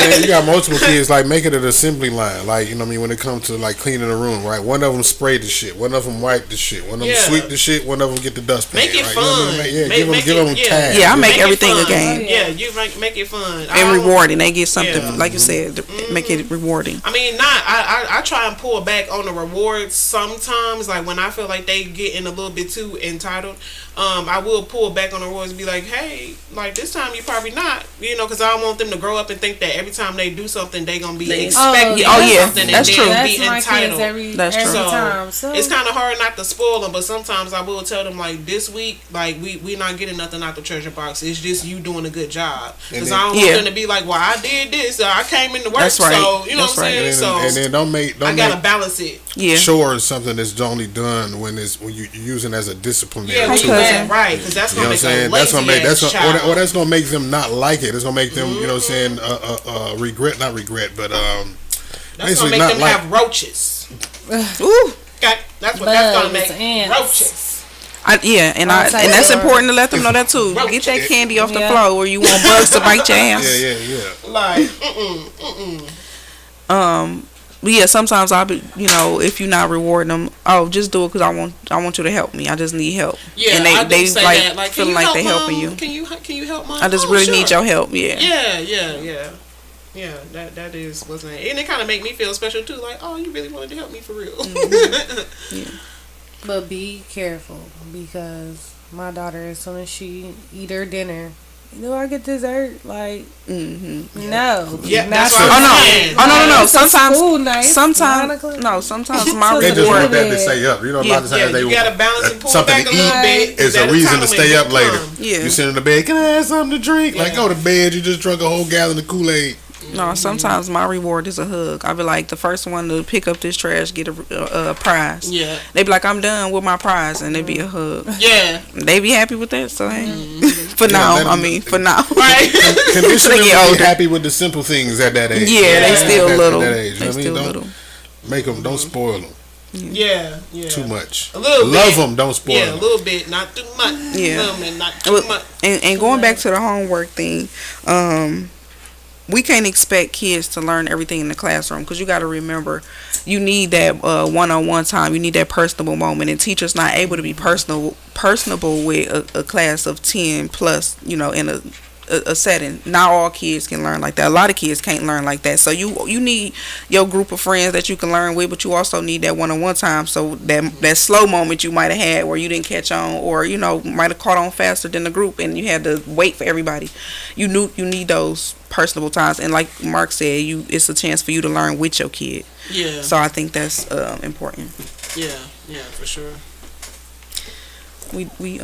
S4: And you got multiple kids, like make it an assembly line. Like, when it comes to like cleaning a room, right? One of them spray the shit, one of them wipe the shit, one of them
S5: Yeah.
S4: sweep the shit, one of them get the dustpan.
S5: Make it
S4: right?
S5: fun.
S4: You know what I mean? Yeah,
S5: Make
S4: give them
S5: it- yeah.
S4: tasks.
S3: Yeah, I make
S5: it
S3: everything a
S5: fun.
S3: game.
S5: Yeah, you make it fun. I
S3: And
S5: don't-
S3: rewarding. They get something,
S5: Yeah.
S3: like you said, to make it rewarding.
S5: I mean, I try and pull back on the rewards sometimes. Like when I feel like they getting a little bit too entitled, I will pull back on the rewards and be like, hey, like this time you probably not, because I don't want them to grow up and think that every time they do something they gonna be expecting
S3: Oh, yeah.
S5: something
S3: That's
S5: and
S3: true.
S5: then
S1: That's
S5: be
S1: my kids
S5: entitled.
S1: every
S3: That's true.
S1: time. So
S5: It's kind of hard not to spoil them, but sometimes I will tell them like this week, like we not getting nothing out the treasure box. It's just you doing a good job. Because I don't want
S3: Yeah.
S5: them to be like, well, I did this, I came into work,
S3: That's right.
S5: so you know
S3: That's
S5: what I'm
S3: right.
S5: saying.
S4: And then don't make
S5: I gotta balance it.
S3: Yeah.
S4: chores something that's only done when you using as a disciplinary
S5: Yeah,
S4: tool.
S5: right, because that's
S4: You know
S5: gonna
S4: what I'm
S5: make
S4: saying?
S5: a
S4: That's gonna make
S5: lazy ass child.
S4: that's gonna make them not like it. It's gonna make them, regret, not regret, but
S5: That's gonna
S4: basically
S5: make
S4: not
S5: them
S4: like.
S5: have roaches.
S3: Ooh.
S5: Okay, that's what that's gonna
S1: Bugs,
S5: make
S1: ants.
S5: roaches.
S3: And
S1: I'll tell
S3: that's
S1: you.
S3: important to let them know that too. Get that candy off the
S1: Yeah.
S3: floor, or you want bugs to bite your ass.
S4: Yeah.
S5: Like,
S3: But yeah, sometimes I'll be, if you're not rewarding them, just do it because I want you to help me. I just need help.
S5: yeah,
S3: and
S5: I do
S3: they
S5: say
S3: like
S5: that. Like,
S3: feeling
S5: can you
S3: like they
S5: help,
S3: helping
S5: Mom?
S3: you.
S5: Can you help, Mom?
S3: I just
S5: Oh,
S3: really
S5: sure.
S3: need your help. Yeah.
S5: Yeah, that is wasn't it? And it kind of make me feel special too. Like, oh, you really wanted to help me for real.
S1: But be careful because my daughter, as soon as she eat her dinner, do I get dessert? Like,
S3: Mm-hmm.
S1: no.
S5: Yeah,
S1: Not
S5: that's
S1: for-
S5: what
S3: Oh
S5: I'm
S3: no!
S5: saying.
S3: No!
S1: It's a school night,
S3: Sometimes,
S1: 9 o'clock.
S3: no. Sometimes my
S4: They just
S3: reward.
S4: want that to stay up. You know, a lot of
S5: Yeah,
S4: times they
S5: you gotta balance and pull
S4: something
S5: back
S4: to
S5: a little
S4: eat
S5: bit.
S4: is a
S5: That
S4: reason to
S5: entitlement
S4: stay up
S5: will
S4: later.
S5: come.
S3: Yeah.
S4: You sit in the bed. Can I have something to drink? Like,
S5: Yeah.
S4: go to bed. You just drunk a whole gallon of Kool-Aid.
S3: No, sometimes my reward is a hug. I be like the first one to pick up this trash get a prize.
S5: Yeah,
S3: They be like, I'm done with my prize, and it be a hug.
S5: yeah,
S3: They be happy with that, so hey. For
S4: Yeah,
S3: now,
S4: let 'em-
S3: I mean, for now.
S5: right.
S4: Condition
S3: They
S4: them
S3: get
S4: to be
S3: older.
S4: happy with the simple things at that age.
S3: Yeah, they
S5: Yeah.
S3: still
S4: At
S3: little.
S4: that age, you
S3: They
S4: know what I mean?
S3: still
S4: Don't
S3: little.
S4: make them. Don't spoil them
S5: Yeah, yeah.
S4: too much.
S5: A little
S4: Love
S5: bit.
S4: them. Don't spoil
S5: Yeah, a
S4: them.
S5: little bit, not too much.
S3: Yeah.
S5: Not too
S3: Look,
S5: much.
S3: and going back to the homework thing, we can't expect kids to learn everything in the classroom because you got to remember you need that one-on-one time. You need that personable moment, and teachers not able to be personable with a class of 10 plus, you know, in a setting. Not all kids can learn like that. A lot of kids can't learn like that. So you need your group of friends that you can learn with, but you also need that one-on-one time. So that slow moment you might have had where you didn't catch on, or you know might have caught on faster than the group, and you had to wait for everybody. You need those personable times, and like Mark said, it's a chance for you to learn with your kid.
S5: Yeah,
S3: So I think that's important.
S5: yeah, for sure.
S3: We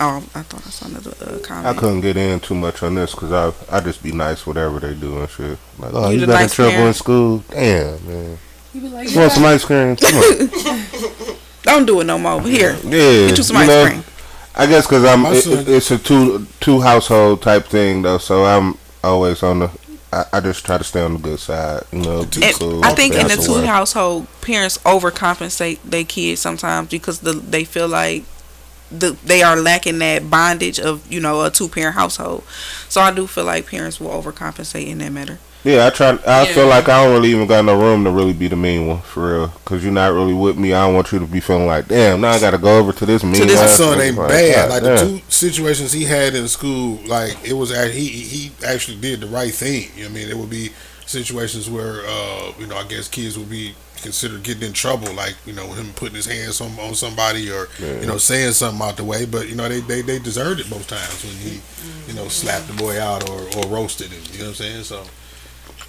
S3: Oh, I thought I saw another comment.
S7: I couldn't get in too much on this because I just be nice whatever they do and shit. Like, oh,
S3: You
S7: you
S3: the
S7: got in
S3: nice
S7: trouble in
S3: parent?
S7: school? Damn, man.
S1: You be like,
S7: You want some ice cream? Come on.
S3: Don't do it no more. But here,
S7: Yeah,
S3: get you some
S7: you
S3: ice
S7: know,
S3: cream.
S7: I guess because
S4: My son-
S7: it's a two household type thing though, so I'm always on the. I just try to stay on the good side, you know. Be
S3: And
S7: cool.
S3: I think in the
S7: pass
S3: two
S7: away.
S3: household, parents overcompensate their kids sometimes because they feel like they are lacking that bondage of, you know, a 2-parent household. So I do feel like parents will overcompensate in that matter.
S7: Yeah, I
S5: Yeah.
S7: feel like I don't really even got no room to really be the mean one for real, because you're not really with me. I don't want you to be feeling like, damn, now I got to go over to this mean.
S3: this-
S4: My
S7: ass
S4: son
S7: nigga.
S4: ain't
S7: Like,
S4: bad.
S7: God
S4: Like the
S7: damn.
S4: two situations he had in school, like it was he actually did the right thing. You know what I mean? There would be situations where you know, I guess kids would be considered getting in trouble, like, you know, him putting his hands on somebody or you know, saying something out the way. But you know, they deserved it most times when he, you know, slapped the boy out or roasted him. You know what I'm saying? So,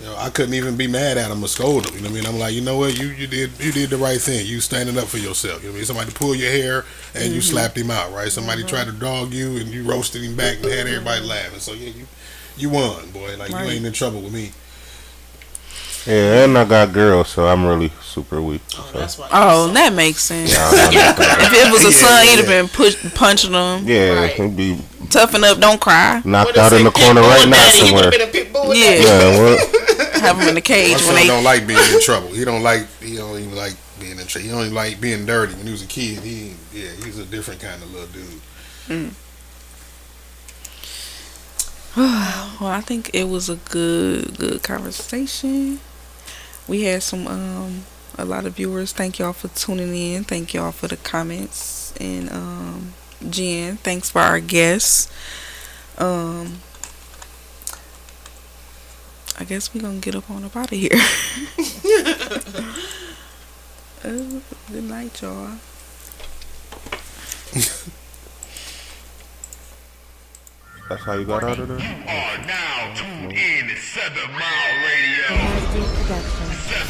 S4: you know, I couldn't even be mad at him or scold him. You know what I mean? I'm like, you know what, you did the right thing. You standing up for yourself. You know what I mean? Somebody pulled your hair and you slapped him out, right? Somebody tried to dog you and you roasted him back and had everybody laughing. So yeah, you won, boy. Like,
S3: Right.
S4: you ain't in trouble with me.
S7: Yeah, and I got girls, so I'm really super weak.
S5: Oh,
S7: So.
S5: that's why.
S3: Oh, that makes sense.
S7: Yeah, I
S3: If it was a
S4: Yeah,
S3: son, he'd
S4: yeah.
S3: have been punching them.
S7: yeah,
S5: Right.
S7: he'd be
S3: Toughen up, don't cry.
S7: knocked
S5: What
S7: out
S5: they
S7: in the
S5: say,
S7: corner
S5: pit bull
S7: right now
S5: daddy, he
S7: somewhere.
S5: would've been a pit bull
S3: Yeah.
S5: daddy.
S7: Yeah, what?
S3: Have them in the
S4: My
S3: cage when
S4: son
S3: they.
S4: don't like being in trouble. He don't even like being in trouble. He don't even like being dirty. When he was a kid, he's a different kind of little dude.
S3: Well, I think it was a good conversation. We had some a lot of viewers. Thank y'all for tuning in. Thank y'all for the comments. And Jen, thanks for our guests. I guess we're gonna get up on up out of here. Good night, y'all.
S7: That's how you got out of there?
S2: Are now tuned in to 7 Mile Radio.
S6: Production.
S2: 7